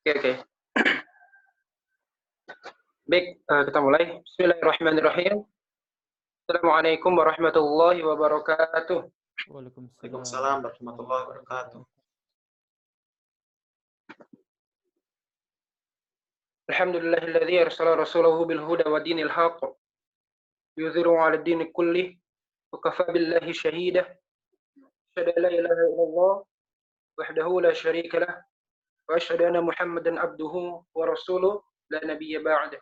Oke. Baik, kita mulai. Bismillahirrahmanirrahim. Assalamualaikum warahmatullahi wabarakatuh. Waalaikumsalam warahmatullahi wabarakatuh. Alhamdulillahilladzi arsala rasulahu bil huda wa dinil haqq yudhiru 'ala ad-din kullih wa kafa billahi shahida. Asyhadu an la ilaha illallah wahdahu la syarika lah wa asyhadu anna Muhammadan abduhu wa rasuluh la nabiyya ba'dah.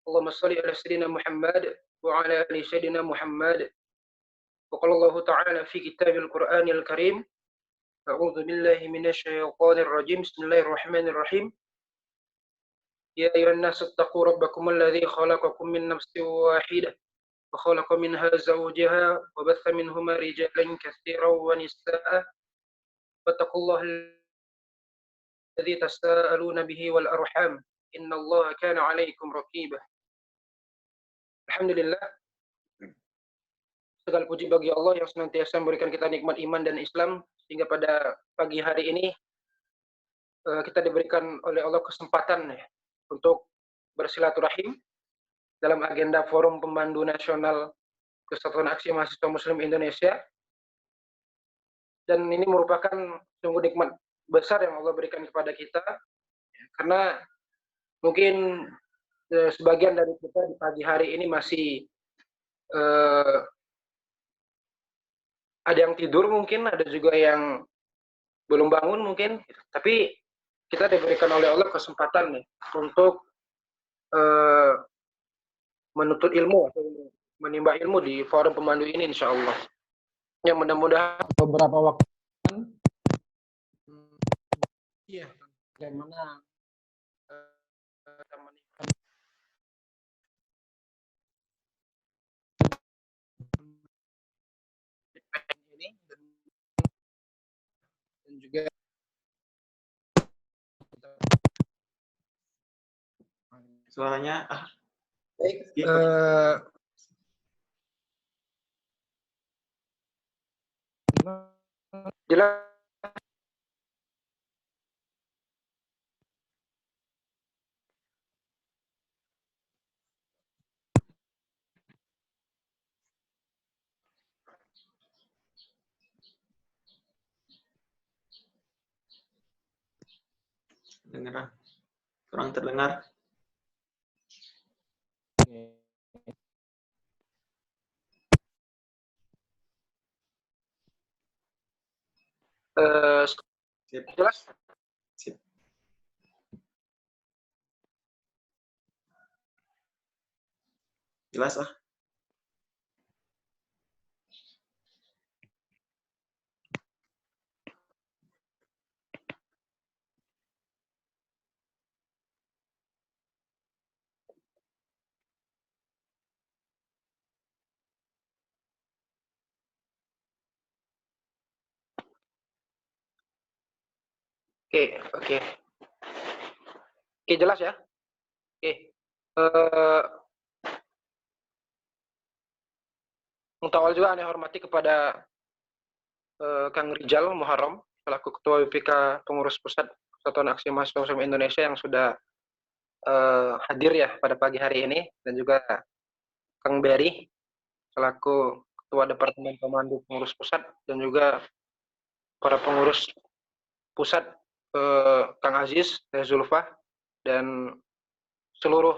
Allahumma shalli ala sayyidina Muhammad wa ala ali sayyidina Muhammad. Wa qala Allah ta'ala fi kitabil Qur'anil Karim. A'udzu billahi minasy syaithanir rajim. Bismillahirrahmanirrahim. Ya ayyuhan nasu ittaqu rabbakumul ladzi khalaqakum min nafsin wahidah wa khalaqa minha zawjaha wa batha minhuma rijalan katsiran wa nisaa'a wattaqullaha alladzi tasaaluna bihi wal arham innallaha kana 'alaikum raqiba. Alhamdulillah, segala puji bagi Allah yang senantiasa memberikan kita nikmat iman dan Islam, sehingga pada pagi hari ini kita diberikan oleh Allah kesempatan untuk bersilaturahim dalam agenda Forum Pemandu Nasional Kesatuan Aksi Mahasiswa Muslim Indonesia. Dan ini merupakan sungguh nikmat besar yang Allah berikan kepada kita, karena mungkin sebagian dari kita di pagi hari ini masih ada yang tidur mungkin, ada juga yang belum bangun mungkin, tapi kita diberikan oleh Allah kesempatan untuk menuntut ilmu, menimba ilmu di forum pemandu ini, insya Allah. Yang mudah-mudahan beberapa waktu bagaimana ini dan juga Suaranya baik, jelas. dengar kurang terdengar. Jelas. Sip. Jelas Oke, jelas ya. Untuk awal juga saya hormati kepada Kang Rijal Muharram selaku Ketua WPK Pengurus Pusat Kesatuan Aksi Mahasiswa Muslim Indonesia yang sudah hadir ya pada pagi hari ini, dan juga Kang Berry selaku Ketua Departemen Pemandu Pengurus Pusat, dan juga para pengurus pusat Kang Aziz, Teh Zulfa, dan seluruh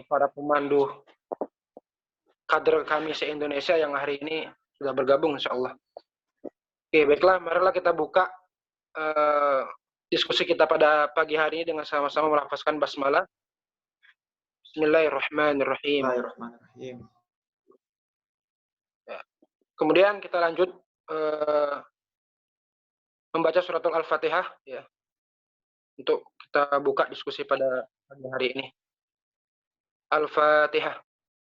para pemandu kader kami se-Indonesia yang hari ini sudah bergabung, insya Allah. Oke, baiklah, marilah kita buka diskusi kita pada pagi hari ini dengan sama-sama melafazkan basmalah. Bismillahirrahmanirrahim. Bismillahirrahmanirrahim. Kemudian kita lanjut membaca suratul Al-Fatihah ya, untuk kita buka diskusi pada pagi hari ini. Al-Fatihah.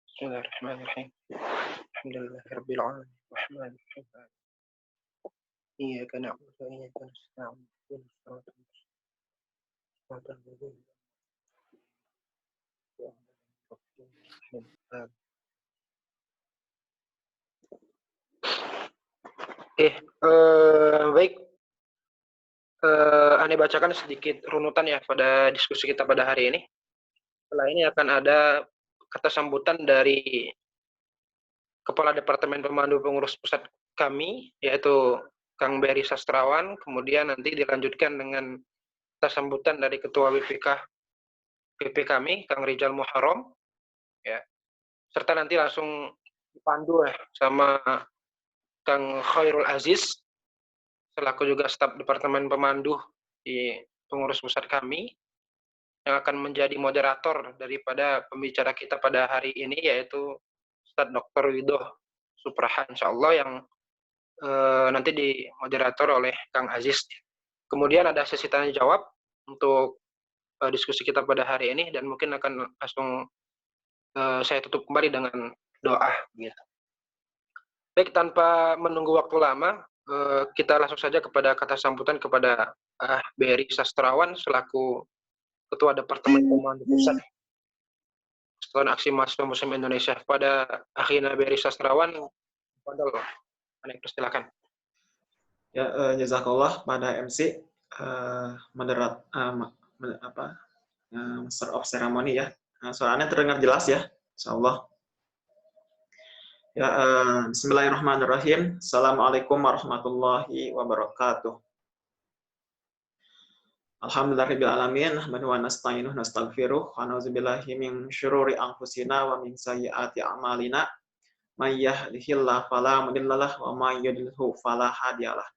Bismillahirrahmanirrahim. Alhamdulillahirabbil alamin. Rahmanirrahim. Iyyaka na'budu wa iyyaka nasta'in. Baik. Ane Ani bacakan sedikit runutan ya pada diskusi kita pada hari ini. Setelah ini akan ada kata sambutan dari Kepala Departemen Pemandu Pengurus Pusat kami, yaitu Kang Beri Sastrawan, kemudian nanti dilanjutkan dengan kata sambutan dari Ketua PP kami, Kang Rijal Muharram, ya. Serta nanti langsung dipandu ya sama Kang Khairul Aziz, selaku juga staf Departemen Pemandu di pengurus pusat kami, yang akan menjadi moderator daripada pembicara kita pada hari ini, yaitu Ustadz Dr. Widoh Supraha, insya Allah, yang nanti dimoderator oleh Kang Aziz. Kemudian ada sesi tanya jawab untuk diskusi kita pada hari ini, dan mungkin akan langsung saya tutup kembali dengan doa. Gitu. Baik, tanpa menunggu waktu lama, kita langsung saja kepada kata sambutan kepada Beri Sastrawan selaku Ketua Departemen Pemandu Pusat Persatuan Aksi Mahasiswa Muslim Indonesia. Pada akhirnya Beri Sastrawan, silakan. Ya, jazakallah pada MC Master of Ceremony ya. Suaranya terdengar jelas ya, insyaallah. Ya, bismillahirrahmanirrahim. Assalamualaikum warahmatullahi wabarakatuh. Alhamdulillahirabbil alamin, nahmaduhu wa nasta'inuhu wa nastaghfiruh wa na'udzubillahi min syururi anfusina wa min sayyiati a'malina. May yahdihillahu fala mudhillalah wa may yudlilhu fala hadiyalah.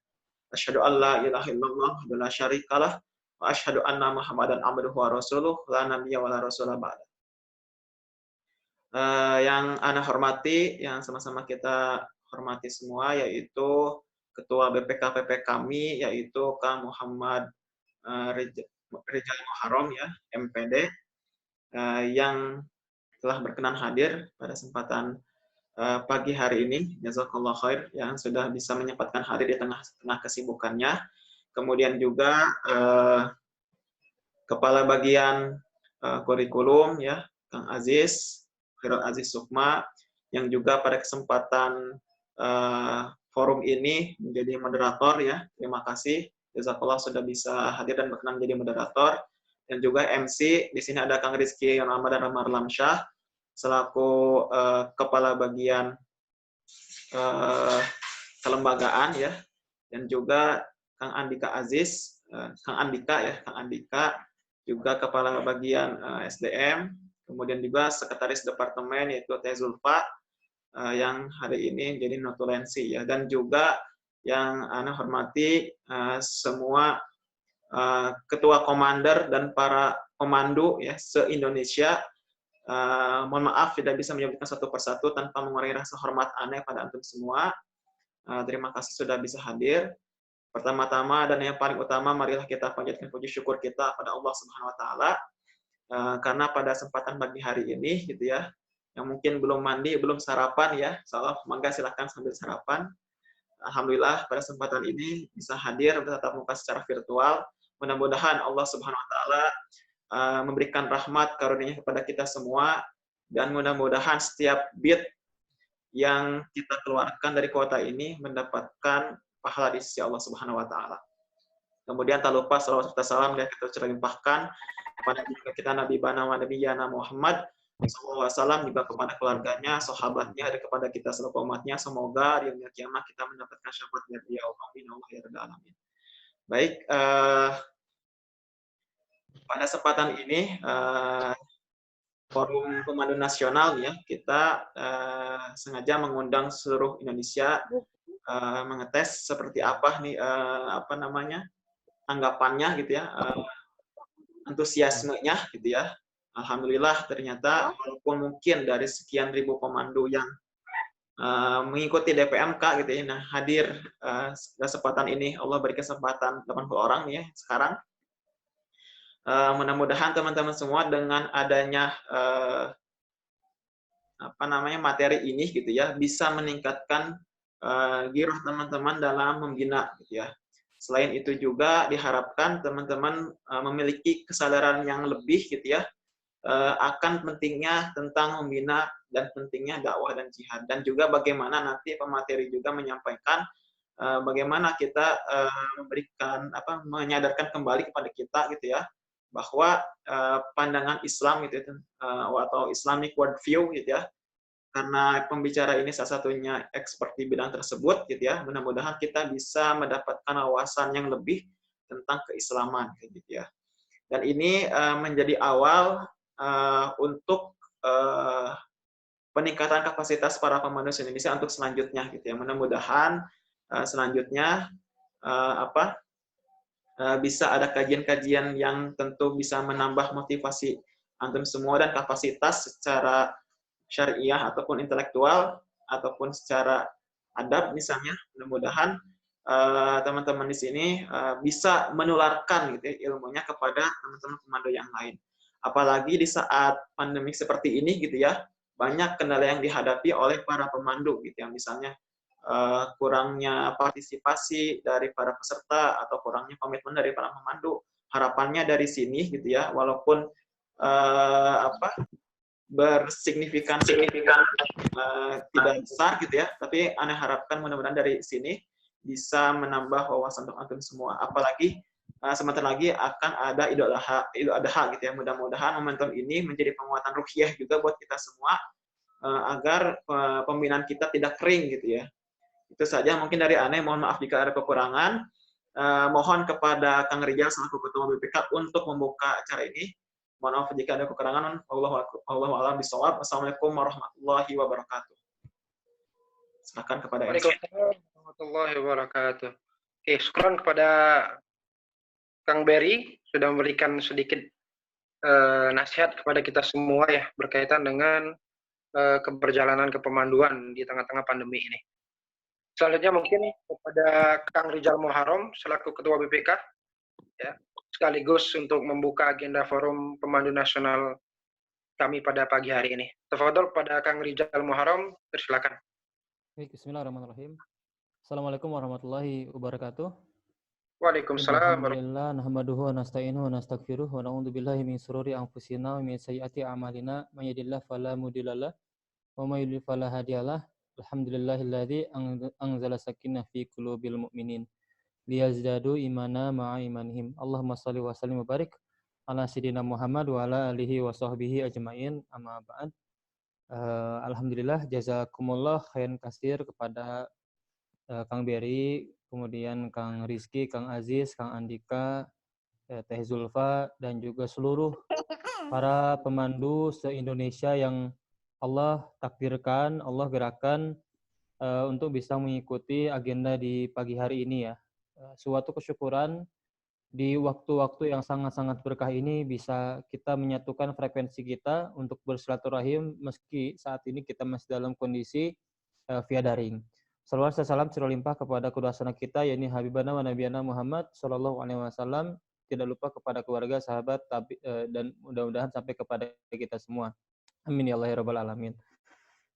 Asyhadu an la ilaha illallah wa la syarikalah wa asyhadu anna Muhammadan abduhu wa rasuluh la nabiyya wa la rasula ba'da. Yang ana hormati, yang sama-sama kita hormati semua, yaitu Ketua BPKPP kami, yaitu Kang Muhammad Rijal Muharram ya, MPD, yang telah berkenan hadir pada kesempatan pagi hari ini. Jazakallah khair yang sudah bisa menyempatkan hadir di tengah-tengah kesibukannya. Kemudian juga Kepala Bagian Kurikulum ya, Kang Aziz, Khairul Aziz Sukma, yang juga pada kesempatan forum ini menjadi moderator ya. Terima kasih. Jazakallah sudah bisa hadir dan berkenan menjadi moderator. Dan juga MC, di sini ada Kang Rizky Ramadan Ramarlamsyah, selaku Kepala Bagian Kelembagaan ya. Dan juga Kang Andika Aziz, Kang Andika, juga Kepala Bagian SDM, kemudian juga Sekretaris Departemen yaitu Teh Zulfa, yang hari ini jadi notulensi ya. Dan juga yang ana hormati semua ketua komander dan para pemandu ya se-Indonesia. Mohon maaf tidak bisa menyebutkan satu persatu tanpa mengurangi rasa hormat ana pada antum semua. Terima kasih sudah bisa hadir. Pertama-tama dan yang paling utama, marilah kita panjatkan puji syukur kita pada Allah Subhanahu wa taala karena pada kesempatan pagi hari ini gitu ya, yang mungkin belum mandi, belum sarapan ya, insyaallah mangga silakan sambil sarapan. Alhamdulillah pada kesempatan ini bisa hadir bertatap muka secara virtual. Mudah-mudahan Allah Subhanahu wa taala memberikan rahmat karunia kepada kita semua, dan mudah-mudahan setiap bit yang kita keluarkan dari kuota ini mendapatkan pahala di sisi Allah Subhanahu wa taala. Kemudian tak lupa salawat serta salam yang kita limpahkan kepada kita Nabi Bana wa Nabiyana Muhammad SAW, juga kepada keluarganya, sahabatnya, dan kepada kita seluruh umatnya. Semoga di hari kiamat kita mendapatkan syafaat dari beliau. Amin Allah ya rabbal alamin. Baik, pada kesempatan ini Forum Pemandu Nasional ya, kita sengaja mengundang seluruh Indonesia mengetes seperti apa nih anggapannya gitu ya, antusiasmenya gitu ya. Alhamdulillah ternyata walaupun mungkin dari sekian ribu pemandu yang mengikuti DPMK gitu ya, nah hadir kesempatan ini Allah beri kesempatan 80 orang nih ya sekarang. Mudah-mudahan teman-teman semua dengan adanya materi ini gitu ya bisa meningkatkan giroh teman-teman dalam membina gitu ya. Selain itu juga diharapkan teman-teman memiliki kesadaran yang lebih gitu ya akan pentingnya tentang membina dan pentingnya dakwah dan jihad, dan juga bagaimana nanti pemateri juga menyampaikan bagaimana kita memberikan menyadarkan kembali kepada kita gitu ya, bahwa pandangan Islam gitu ya, atau Islamic worldview gitu ya, karena pembicara ini salah satunya expert di bidang tersebut gitu ya, mudah-mudahan kita bisa mendapatkan wawasan yang lebih tentang keislaman gitu ya. Dan ini menjadi awal untuk peningkatan kapasitas para pemandu Indonesia untuk selanjutnya gitu ya. Mudah-mudahan selanjutnya bisa ada kajian-kajian yang tentu bisa menambah motivasi antum semua dan kapasitas secara syariah ataupun intelektual ataupun secara adab misalnya. Mudah-mudahan teman-teman di sini bisa menularkan gitu ya, ilmunya kepada teman-teman pemandu yang lain. Apalagi di saat pandemi seperti ini gitu ya, banyak kendala yang dihadapi oleh para pemandu gitu ya, misalnya kurangnya partisipasi dari para peserta atau kurangnya komitmen dari para pemandu. Harapannya dari sini gitu ya, walaupun bersignifikan tidak besar gitu ya, tapi aneh harapkan mudah-mudahan dari sini bisa menambah wawasan untuk antum semua. Apalagi sebentar lagi akan ada Idul Adha gitu ya. Mudah-mudahan momentum ini menjadi penguatan ruhiyah juga buat kita semua agar pembinaan kita tidak kering gitu ya. Itu saja mungkin dari Ane, mohon maaf jika ada kekurangan. Mohon kepada Kang Rijal selaku Ketua BPK untuk membuka acara ini. Mohon maaf jika ada kekurangan. Allahu a'lam bishawab. Wassalamualaikum warahmatullahi wabarakatuh. Silakan kepada MC. Waalaikumsalam warahmatullahi wabarakatuh. Oke, syukran kepada Kang Berry sudah memberikan sedikit nasihat kepada kita semua ya berkaitan dengan keberjalanan kepemanduan di tengah-tengah pandemi ini. Selanjutnya mungkin kepada Kang Rijal Muharram selaku Ketua BPK ya, sekaligus untuk membuka agenda Forum Pemandu Nasional kami pada pagi hari ini. Tafadhol pada Kang Rijal Muharram, silakan. Baik, bismillahirrahmanirrahim. Assalamualaikum warahmatullahi wabarakatuh. Waalaikumsalam. Alhamdulillah nahmaduhu wa nasta'inuhu wa nastaghfiruh wa na'udzu billahi min shururi anfusina wa min sayyiati a'malina may yahdihillahu fala mudhillalah wa may yudhlil fala hadiyalah. Alhamdulillahilladzi anzala sakinah fi qulubil mu'minin liyazdadu imana ma'a imanihim. Allahumma shalli wa sallim wa barik ala sayyidina Muhammad wa ala alihi wa sahbihi ajmain. Amma ba'd. Alhamdulillah jazakumullah khairan katsir kepada Kang Berry, kemudian Kang Rizky, Kang Aziz, Kang Andika, Teh Zulfa, dan juga seluruh para pemandu se-Indonesia yang Allah takdirkan, Allah gerakan untuk bisa mengikuti agenda di pagi hari ini ya. Suatu kesyukuran di waktu-waktu yang sangat-sangat berkah ini bisa kita menyatukan frekuensi kita untuk bersilaturahim meski saat ini kita masih dalam kondisi via daring. Salawat dan salam limpah kepada kedua sanak kita, yakni Habibana wa Nabiyana Muhammad Sallallahu Alaihi Wasallam. Tidak lupa kepada keluarga, sahabat, dan mudah-mudahan sampai kepada kita semua. Amin ya Allah ya Rabbal Alamin.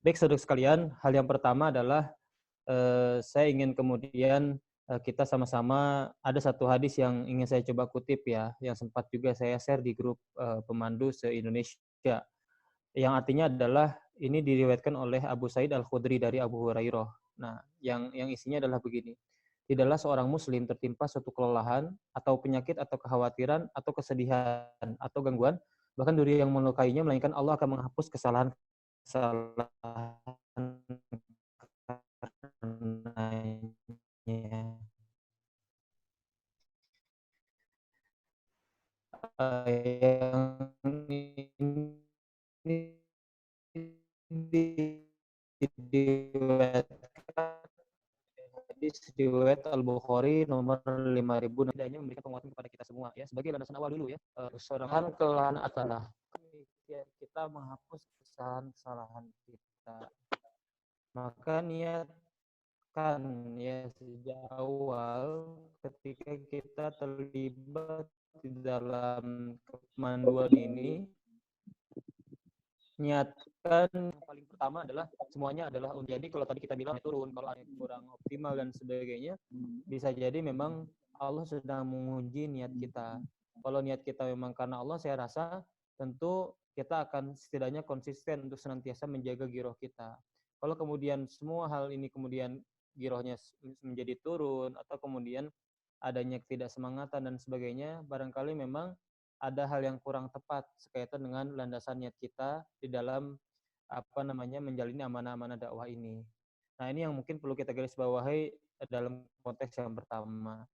Baik, saudara sekalian, hal yang pertama adalah saya ingin kemudian kita sama-sama ada satu hadis yang ingin saya coba kutip ya, yang sempat juga saya share di grup pemandu se-Indonesia. Yang artinya adalah ini diriwayatkan oleh Abu Sa'id Al-Khudri dari Abu Hurairah. Nah, yang isinya adalah begini. Tidaklah seorang muslim tertimpa suatu kelelahan atau penyakit atau kekhawatiran atau kesedihan atau gangguan, bahkan duri yang melukainya, melainkan Allah akan menghapus kesalahan yang ini riwayat Al-Bukhari nomor 5000, hanya memberikan penguatan kepada kita semua ya, sebagai landasan awal dulu ya. Seorang kelelahan adalah kita menghapus kesalahan kita, maka niatkan ya sejak awal ketika kita terlibat di dalam kemanduan ini, niatkan yang paling pertama adalah semuanya adalah jadi kalau tadi kita bilang turun, kalau ada kurang optimal dan sebagainya, bisa jadi memang Allah sedang menguji niat kita. Kalau niat kita memang karena Allah, saya rasa tentu kita akan setidaknya konsisten untuk senantiasa menjaga giroh kita. Kalau kemudian semua hal ini kemudian girohnya menjadi turun atau kemudian adanya ketidaksemangatan dan sebagainya, barangkali memang ada hal yang kurang tepat sekaitan dengan landasan niat kita di dalam menjalani amanah-amanah dakwah ini. Nah, ini yang mungkin perlu kita garis bawahi dalam konteks yang pertama.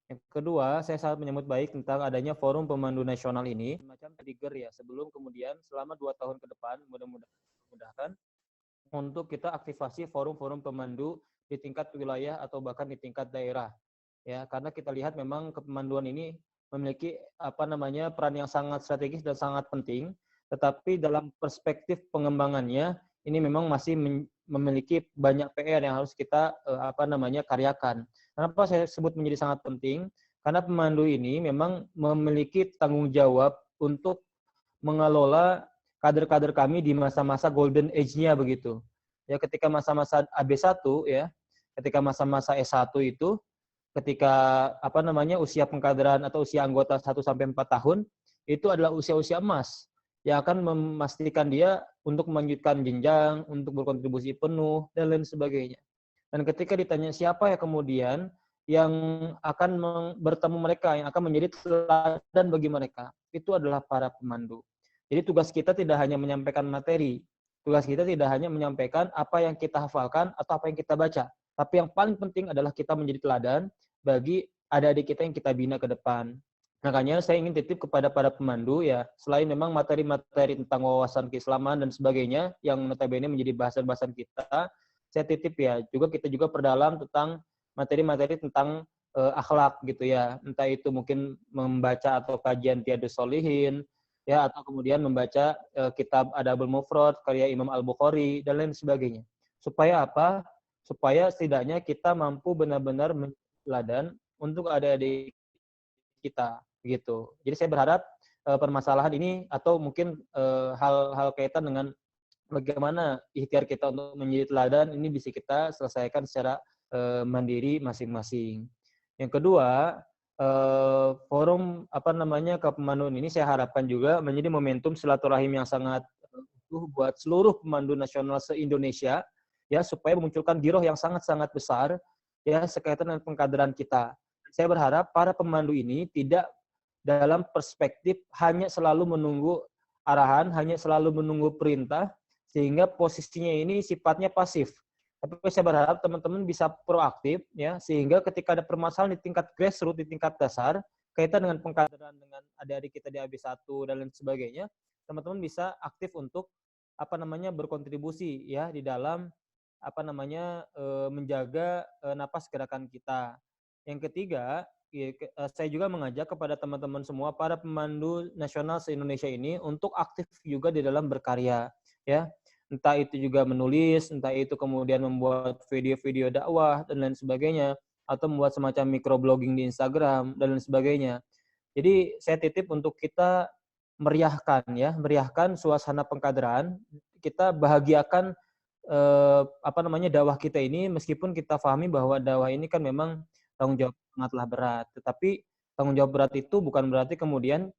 Yang kedua, saya sangat menyambut baik tentang adanya Forum Pemandu Nasional ini, semacam trigger ya, sebelum kemudian selama 2 tahun ke depan, mudah-mudahan untuk kita aktifasi forum-forum pemandu di tingkat wilayah atau bahkan di tingkat daerah. Ya, karena kita lihat memang kepemanduan ini memiliki peran yang sangat strategis dan sangat penting, tetapi dalam perspektif pengembangannya ini memang masih memiliki banyak PR yang harus kita karyakan. Kenapa saya sebut menjadi sangat penting? Karena pemandu ini memang memiliki tanggung jawab untuk mengelola kader-kader kami di masa-masa golden age-nya begitu. Ya, ketika masa-masa AB1 ya, ketika masa-masa S1 itu, ketika usia pengkaderan atau usia anggota 1 sampai 4 tahun, itu adalah usia-usia emas yang akan memastikan dia untuk melanjutkan jenjang, untuk berkontribusi penuh dan lain sebagainya. Dan ketika ditanya siapa ya kemudian yang akan bertemu mereka, yang akan menjadi teladan bagi mereka, itu adalah para pemandu. Jadi tugas kita tidak hanya menyampaikan materi, tugas kita tidak hanya menyampaikan apa yang kita hafalkan atau apa yang kita baca, tapi yang paling penting adalah kita menjadi teladan bagi adik-adik kita yang kita bina ke depan. Makanya saya ingin titip kepada para pemandu ya, selain memang materi-materi tentang wawasan keislaman dan sebagainya yang notabene menjadi bahasan-bahasan kita, saya titip ya, kita juga perdalam tentang materi-materi tentang akhlak gitu ya. Entah itu mungkin membaca atau kajian Riyadhus Shalihin ya, atau kemudian membaca kitab Adabul Mufrad karya Imam Al-Bukhari dan lain sebagainya. Supaya apa? Supaya setidaknya kita mampu benar-benar teladan untuk adik-adik kita gitu. Jadi saya berharap permasalahan ini atau mungkin hal-hal kaitan dengan bagaimana ikhtiar kita untuk menjadi teladan ini bisa kita selesaikan secara mandiri masing-masing. Yang kedua, forum kepemanduan ini saya harapkan juga menjadi momentum silaturahim yang sangat utuh buat seluruh pemandu nasional se-Indonesia ya, supaya memunculkan giroh yang sangat-sangat besar ya sekaitan dengan pengkaderan kita. Saya berharap para pemandu ini tidak dalam perspektif hanya selalu menunggu arahan, hanya selalu menunggu perintah, sehingga posisinya ini sifatnya pasif. Tapi saya berharap teman-teman bisa proaktif, ya, sehingga ketika ada permasalahan di tingkat grassroots, di tingkat dasar, kaitan dengan pengkaderan dengan adik-adik kita di AB1 dan lain sebagainya, teman-teman bisa aktif untuk berkontribusi ya di dalam menjaga napas gerakan kita. Yang ketiga, saya juga mengajak kepada teman-teman semua para pemandu nasional se-Indonesia ini untuk aktif juga di dalam berkarya, ya. Entah itu juga menulis, entah itu kemudian membuat video-video dakwah dan lain sebagainya, atau membuat semacam microblogging di Instagram dan lain sebagainya. Jadi saya titip untuk kita meriahkan suasana pengkaderan, kita bahagiakan dakwah kita ini, meskipun kita pahami bahwa dakwah ini kan memang tanggung jawab sangatlah berat. Tetapi tanggung jawab berat itu bukan berarti kemudian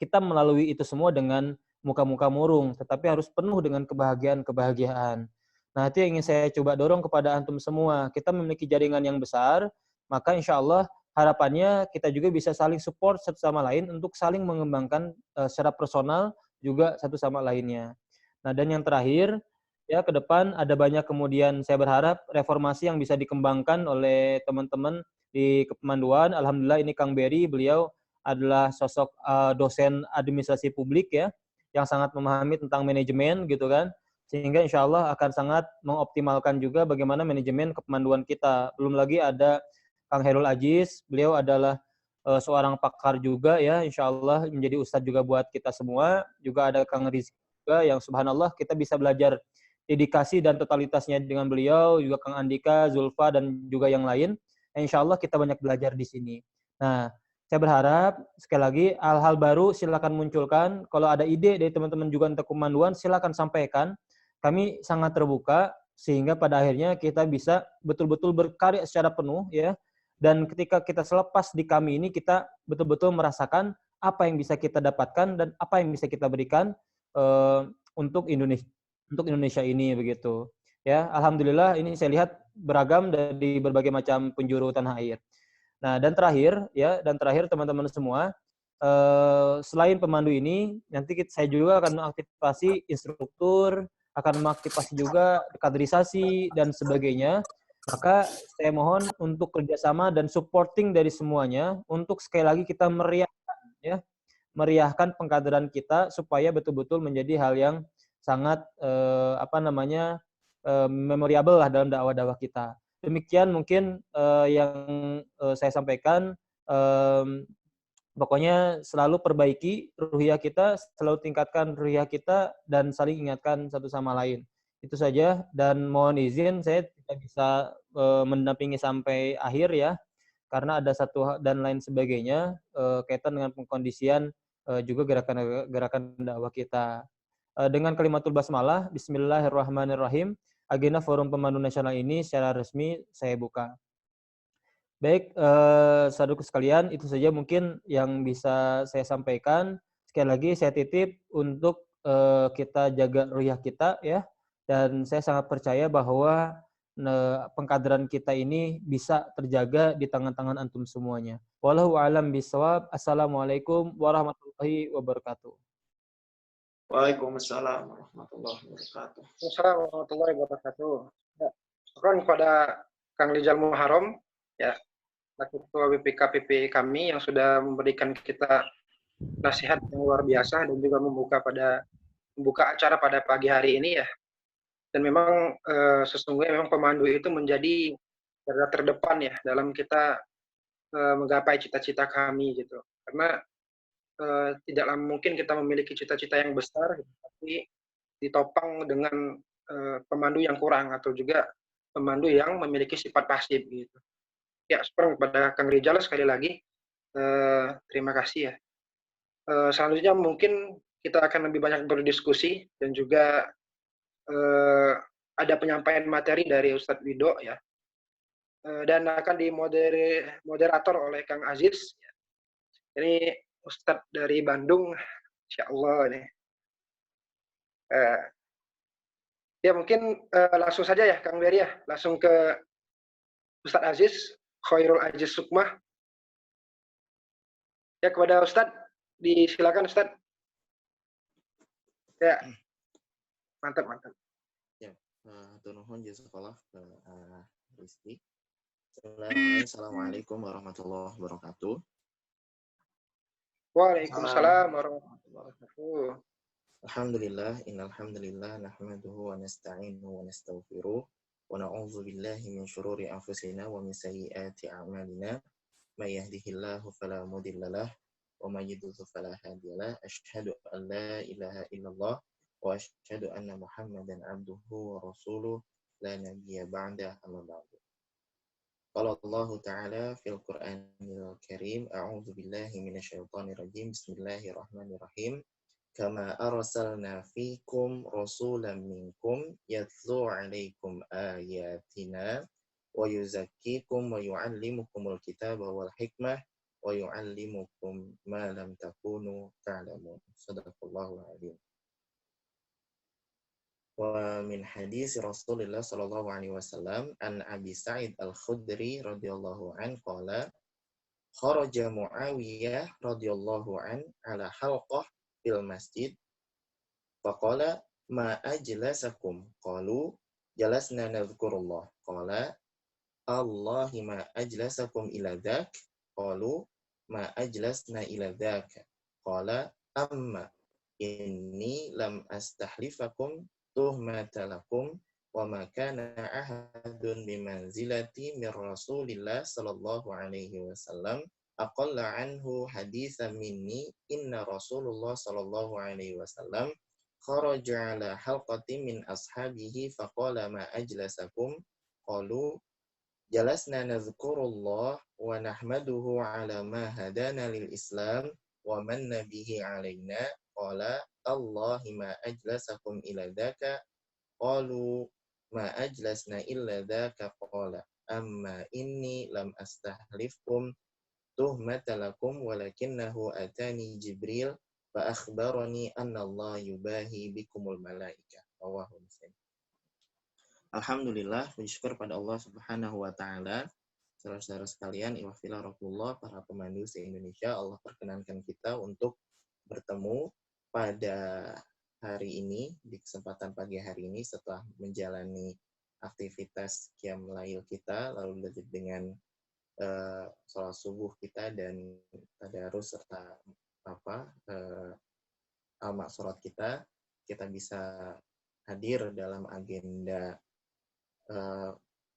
kita melalui itu semua dengan muka-muka murung, tetapi harus penuh dengan kebahagiaan. Nah, itu yang ingin saya coba dorong kepada antum semua. Kita memiliki jaringan yang besar, maka insya Allah harapannya kita juga bisa saling support satu sama lain untuk saling mengembangkan secara personal juga satu sama lainnya. Nah, dan yang terakhir, ya ke depan ada banyak kemudian saya berharap reformasi yang bisa dikembangkan oleh teman-teman di kepemanduan. Alhamdulillah ini Kang Berry, beliau adalah sosok dosen administrasi publik ya, yang sangat memahami tentang manajemen gitu kan, sehingga insya Allah akan sangat mengoptimalkan juga bagaimana manajemen kepemanduan kita. Belum lagi ada Kang Herul Aziz, beliau adalah seorang pakar juga ya, insya Allah menjadi ustadz juga buat kita semua. Juga ada Kang Rizky juga yang subhanallah kita bisa belajar dedikasi dan totalitasnya dengan beliau, juga Kang Andika, Zulfa, dan juga yang lain. Insya Allah kita banyak belajar di sini. Nah, saya berharap, sekali lagi, hal-hal baru silakan munculkan. Kalau ada ide dari teman-teman juga untuk kepemanduan, silakan sampaikan. Kami sangat terbuka, sehingga pada akhirnya kita bisa betul-betul berkarya secara penuh, ya. Dan ketika kita selepas di kami ini, kita betul-betul merasakan apa yang bisa kita dapatkan dan apa yang bisa kita berikan untuk Indonesia ini begitu. Ya, alhamdulillah ini saya lihat beragam dari berbagai macam penjuru tanah air. Nah, dan terakhir teman-teman semua, selain pemandu ini, nanti saya juga akan mengaktifasi instruktur, akan mengaktifasi juga kaderisasi dan sebagainya. Maka saya mohon untuk kerjasama dan supporting dari semuanya untuk sekali lagi kita meriahkan pengkaderan kita supaya betul-betul menjadi hal yang sangat memorable lah dalam dakwah-dakwah kita. Demikian mungkin yang saya sampaikan. Pokoknya selalu perbaiki ruhiyah kita, selalu tingkatkan ruhiyah kita, dan saling ingatkan satu sama lain. Itu saja, dan mohon izin saya tidak bisa mendampingi sampai akhir ya, karena ada satu dan lain sebagainya kaitan dengan pengkondisian juga gerakan dakwah kita. Dengan kalimatul basmalah, Bismillahirrahmanirrahim, agenda Forum Pemandu Nasional ini secara resmi saya buka. Baik, saudaraku sekalian, itu saja mungkin yang bisa saya sampaikan. Sekali lagi saya titip untuk kita jaga ruhiyah kita ya, dan saya sangat percaya bahwa pengkaderan kita ini bisa terjaga di tangan-tangan antum semuanya. Wallahu a'lam bishawab. Assalamualaikum warahmatullahi wabarakatuh. Waalaikumsalam warahmatullahi wabarakatuh. Assalamualaikum warahmatullahi wabarakatuh. Ya, syukran kepada Kang Rijal Muharram, ya, Ketua BPK-PPI kami yang sudah memberikan kita nasihat yang luar biasa dan juga membuka acara pada pagi hari ini ya. Dan memang sesungguhnya memang pemandu itu menjadi garda terdepan ya dalam kita menggapai cita-cita kami gitu. Karena tidaklah mungkin kita memiliki cita-cita yang besar, tapi ditopang dengan pemandu yang kurang atau juga pemandu yang memiliki sifat pasif gitu. Ya, syukur kepada Kang Rijal sekali lagi. Terima kasih ya. Selanjutnya mungkin kita akan lebih banyak berdiskusi dan juga ada penyampaian materi dari Ustadz Wido ya. Dan akan dimoderator oleh Kang Aziz. Ini Ustadz dari Bandung, Insya Allah nih. Ya mungkin langsung saja ya Kang Beri ya, langsung ke Ustadz Aziz, Khairul Aziz Sukmah. Ya kepada Ustadz, disilakan Ustadz. Ya, mantap. Ya, nuhun jazakallah Rizky. Assalamualaikum warahmatullahi wabarakatuh. Waalaikumsalam warahmatullahi wabarakatuh. Alhamdulillah, innal hamdalillah nahmaduhu wa nasta'inuhu wa nastaghfiruh wa na'udzu billahi min syururi anfusina wa min sayyiati a'malina. May yahdihillahu fala mudhillalah wa may yudhlil fala hadiyalah. Asyhadu an la ilaha illallah wa asyhadu anna Muhammadan abduhu wa rasuluh la nabiyya ba'da amma ba'du. Qala Allah Ta'ala fil Qur'anil Karim, a'udzu billahi minasyaitonir rajim. Bismillahirrahmanirrahim. Kama arsalna fikum rasulan minkum yatlu 'alaikum ayatina wa yuzakkikum wa yu'allimukumul kitaba wal hikmah wa yu'allimukum ma lam takunu ta'lamun. Shadaqallahul 'azim. Wa min hadis Rasulullah sallallahu alaihi wasallam an Abi Sa'id Al-Khudri radhiyallahu an qala kharaja Muawiyah radhiyallahu an ala halqah fil masjid faqala ma ajlasakum qalu jalasna nadhkurullah qala Allahi ma ajlasakum ila dhak qalu ma ajlasna ila dhak qala amma inni lam astahlifakum tuhmatalakum wa ma kana ahadun bimanzilati min Rasulillah sallallahu alaihi wasallam aqalla anhu hadithan minni inna Rasulullah sallallahu alaihi wasallam kharaja ala halqatin min ashabihi faqala ma ajlasakum qalu jalasna nadhkurullah wa nahmaduhu ala ma hadana lil Islam wa manna bihi alaina qala Allahi ma ajlasakum ila dhaka qalu ma ajlasna illa dhaka qala amma inni lam astahlifkum tuhmatalakum walakinnahu atani Jibril fa akhbarani anna Allah yubahi bikumul malaika. Rawahu Muslim. Alhamdulillah, puji syukur pada Allah Subhanahu wa taala. Saudara-saudara sekalian, iwafillah para pemandu se-Indonesia, Allah perkenankan kita untuk bertemu pada hari ini, di kesempatan pagi hari ini setelah menjalani aktivitas qiyam lail kita, lalu lanjut dengan sholat subuh kita dan tadarus serta al-maksurat kita bisa hadir dalam agenda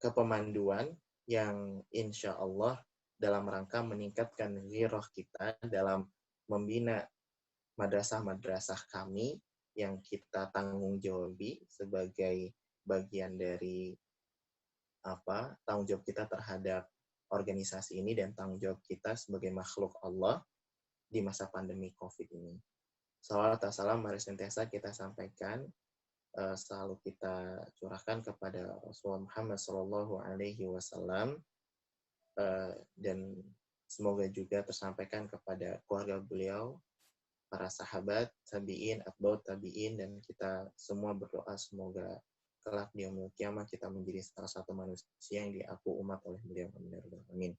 kepemanduan yang insya Allah dalam rangka meningkatkan ghirah kita dalam membina madrasah-madrasah kami yang kita tanggung jawabi sebagai bagian dari tanggung jawab kita terhadap organisasi ini dan tanggung jawab kita sebagai makhluk Allah di masa pandemi COVID ini. Salawat dan salam mari senantiasa kita sampaikan, selalu kita curahkan kepada Rasulullah Muhammad SAW, dan semoga juga tersampaikan kepada keluarga beliau, para sahabat, tabi'in, atba'ut tabi'in, dan kita semua berdoa semoga kelak di yaumul qiyamah kita menjadi salah satu manusia yang diaku umat oleh beliau. Amin.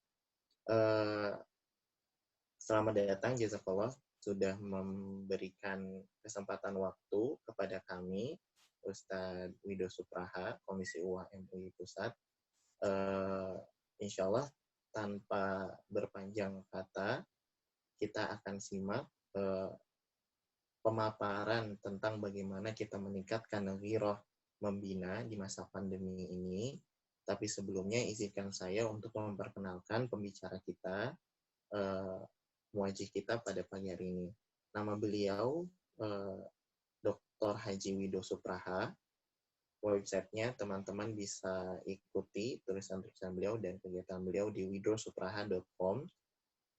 Selamat datang, jazakallah sudah memberikan kesempatan waktu kepada kami, Ustadz Wido Supraha, Komisi UWAH MUI Pusat. Insya Allah tanpa berpanjang kata, kita akan simak pemaparan tentang bagaimana kita meningkatkan ghirah membina di masa pandemi ini. Tapi sebelumnya izinkan saya untuk memperkenalkan pembicara kita, muwajih kita pada pagi hari ini. Nama beliau Dr. Haji Wido Supraha. Websitenya teman-teman bisa ikuti tulisan-tulisan beliau dan kegiatan beliau di widosupraha.com.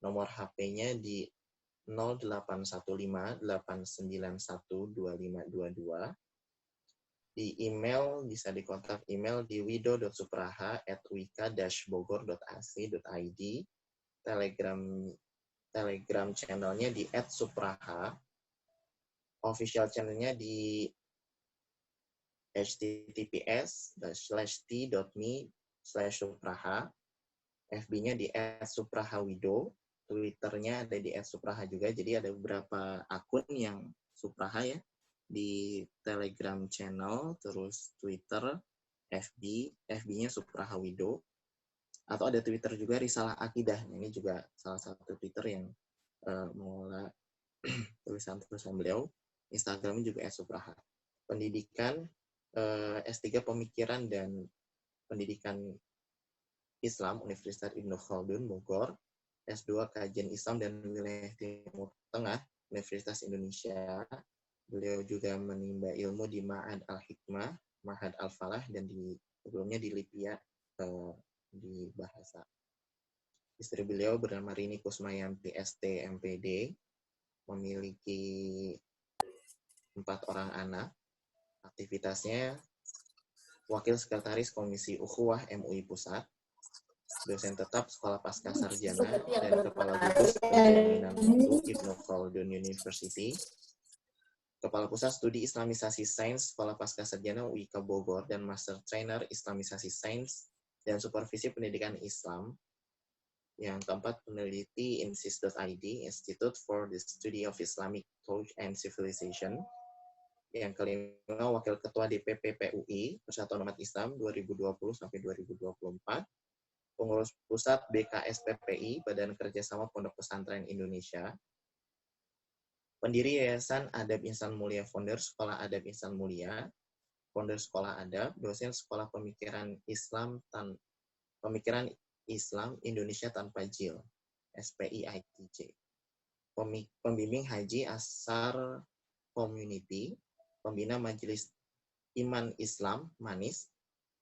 Nomor HP-nya di 0815-891-2522. Di email bisa dikontak email di wido.supraha@wika-bogor.ac.id. Telegram channelnya di @supraha. Official channelnya di https:/t.me/supraha. FB-nya di @suprahawido. Twitternya ada di @supraha juga. Jadi ada beberapa akun yang Supraha ya, di Telegram channel, terus Twitter, FB-nya Supraha Wido. Atau ada Twitter juga Risalah Akidah. Ini juga salah satu Twitter yang mengelola tulisan-tulisan beliau. Instagramnya juga @supraha. Pendidikan S3 Pemikiran dan Pendidikan Islam Universitas Ibnu Khaldun Bogor. S2 Kajian Islam dan Wilayah Timur Tengah Universitas Indonesia. Beliau juga menimba ilmu di Ma'had Al-Hikmah, Ma'had Al-Falah, dan sebelumnya di Lipia di bahasa. Istri beliau bernama Rini Kusmayanti ST MPD, memiliki 4 orang anak. Aktivitasnya Wakil Sekretaris Komisi Ukhuwah MUI Pusat, dosen tetap Sekolah Pasca Sarjana, dan Kepala Gugus Penjaminan Mutu Ibnu Khaldun University, Kepala Pusat Studi Islamisasi Sains Sekolah Pasca Sarjana UIK Bogor, dan Master Trainer Islamisasi Sains dan Supervisi Pendidikan Islam. Yang keempat, peneliti INSIS.id, Institute for the Study of Islamic Thought and Civilization. Yang kelima, Wakil Ketua DPP PUI, Persatuan Umat Islam 2020-2024. Pengurus Pusat BKSPPI, Badan Kerjasama Pondok Pesantren Indonesia. Pendiri Yayasan Adab Insan Mulia Founder Sekolah Adab Insan Mulia, Founder Sekolah Adab, dosen Sekolah Pemikiran Islam Indonesia Tanpa Jil, SPIITJ. Pembimbing Haji Asar Community, pembina Majelis Iman Islam Manis.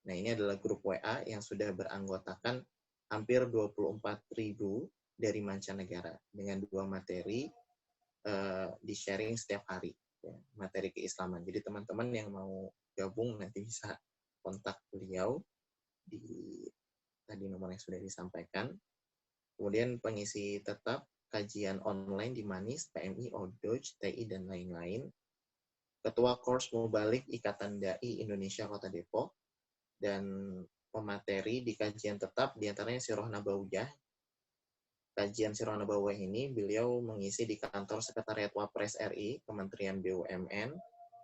Nah, ini adalah grup WA yang sudah beranggotakan hampir 24.000 dari mancanegara dengan 2 materi di-sharing setiap hari, ya, materi keislaman. Jadi teman-teman yang mau gabung nanti bisa kontak beliau di tadi nomor yang sudah disampaikan. Kemudian pengisi tetap kajian online di Manis, PMI, ODOJ, TI, dan lain-lain. Ketua Kors Mubalik Ikatan Dai Indonesia Kota Depok. dan pemateri di kajian tetap diantaranya Sirah Nabawiyah. Kajian Sirah Nabawiyah ini beliau mengisi di kantor Sekretariat Wapres RI, Kementerian BUMN,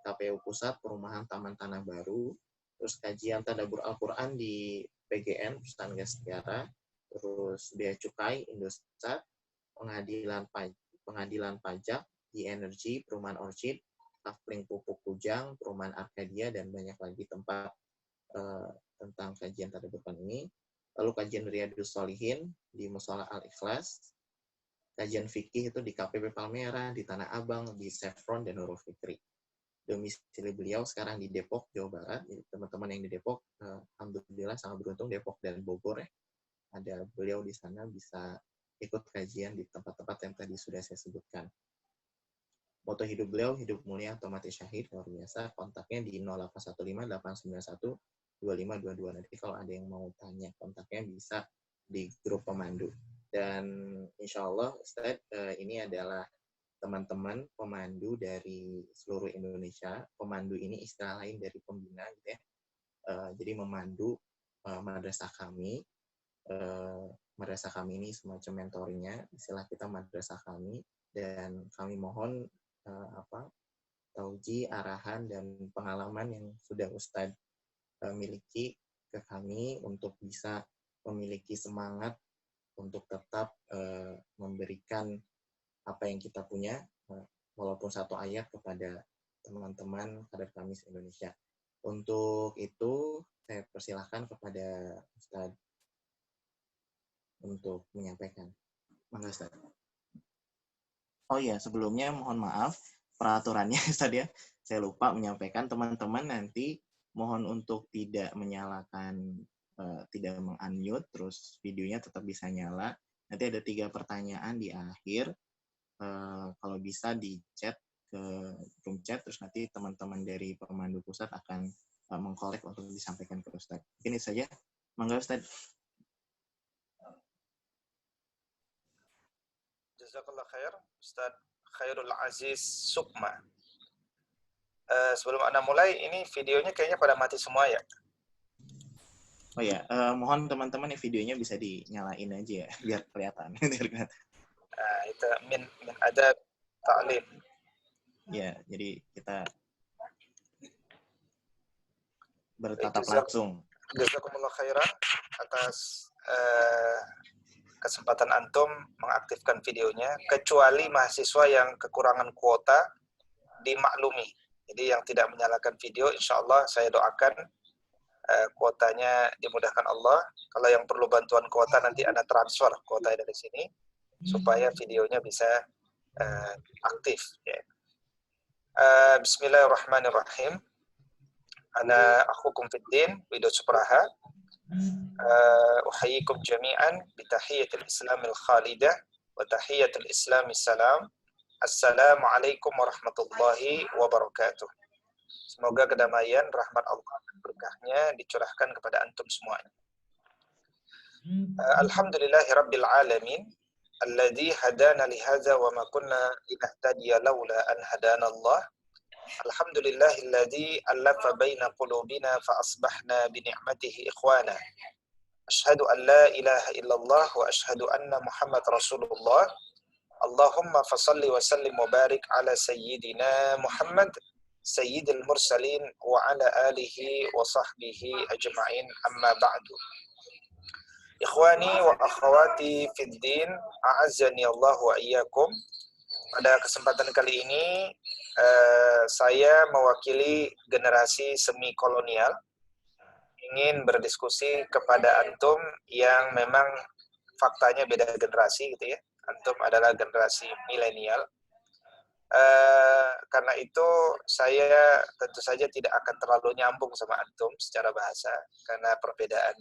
KPU Pusat, Perumahan Taman Tanah Baru, terus kajian Tadabbur Al-Quran di PGN, Perusahaan Gas Negara, terus Bea Cukai, Indosat, pengadilan pajak, di Energi, Perumahan Orchid, Kafling Pupuk Kujang, Perumahan Arcadia, dan banyak lagi tempat tentang kajian Tadabbur ini. Lalu kajian Riyadus Shalihin di Mushola Al-Ikhlas, kajian fikih itu di KPP Palmera, di Tanah Abang, di Chevron, dan Nurul Fikri. Domisili beliau sekarang di Depok, Jawa Barat. Jadi teman-teman yang di Depok, alhamdulillah sangat beruntung, Depok dan Bogor ya. Ada beliau di sana bisa ikut kajian di tempat-tempat yang tadi sudah saya sebutkan. Moto hidup beliau, hidup mulia atau mati syahid, luar biasa. Kontaknya di 0815-891-2522. Nanti kalau ada yang mau tanya kontaknya bisa di grup pemandu. Dan insya Allah Ustadz, ini adalah teman-teman pemandu dari seluruh Indonesia. Pemandu ini istilah lain dari pembina gitu ya. Jadi memandu madrasah kami. Madrasah kami ini semacam mentornya, istilah kita madrasah kami, dan kami mohon tauji, arahan, dan pengalaman yang sudah Ustadz miliki ke kami untuk bisa memiliki semangat untuk tetap memberikan apa yang kita punya, walaupun satu ayat kepada teman-teman kader kami se-Indonesia. Untuk itu, saya persilahkan kepada Ustadz untuk menyampaikan. Mangga Ustadz. Oh iya, sebelumnya mohon maaf, peraturannya Ustadz ya, saya lupa menyampaikan, teman-teman nanti mohon untuk tidak menyalakan, tidak meng-unmute, terus videonya tetap bisa nyala. Nanti ada 3 pertanyaan di akhir, kalau bisa di chat ke room chat, terus nanti teman-teman dari pemandu pusat akan mengkolek untuk disampaikan ke Ustadz. Ini saja, mangga Ustadz. Jazakallah khair, Ustadz Khairul Aziz Sukma. Sebelum Anda mulai, ini videonya kayaknya pada mati semua ya? Oh ya, mohon teman-teman yang videonya bisa dinyalain aja ya, biar kelihatan. Itu min adab ta'lim. Ya, jadi kita bertatap langsung. Jazakumullah khairan atas kesempatan antum mengaktifkan videonya, kecuali mahasiswa yang kekurangan kuota dimaklumi. Jadi yang tidak menyalakan video, insya Allah saya doakan kuotanya dimudahkan Allah. Kalau yang perlu bantuan kuota, nanti Anda transfer kuota dari sini supaya videonya bisa aktif. Ya. Bismillahirrahmanirrahim. Ana akhukum fiddin, Wido Supraha. Uhayyikum jami'an bitahiyyatil islamil khalidah wa tahiyyatul islami salam. Assalamualaikum warahmatullahi wabarakatuh. Semoga kedamaian, rahmat Allah, dan berkahnya dicurahkan kepada antum semuanya. Alhamdulillahi rabbil alamin, alladzi hadana lihadza wa ma kunna linahtadiya laula an hadana Allah. Alhamdulillahilladzi allafa baina qulubina fa asbahna bi ni'matihi ikhwana. Asyhadu an la ilaha illallah wa asyhadu anna Muhammad Rasulullah. Allahumma fasalli wa sallim wa barik ala sayyidina Muhammad sayyidil mursalin wa ala alihi wa sahbihi ajma'in, amma ba'du. Ikhwani wa akhwati fid din, a'azzani Allah wa iyyakum. Pada kesempatan kali ini saya mewakili generasi semi kolonial ingin berdiskusi kepada antum yang memang faktanya beda generasi gitu ya. Antum adalah generasi milenial. Karena itu saya tentu saja tidak akan terlalu nyambung sama antum secara bahasa karena perbedaan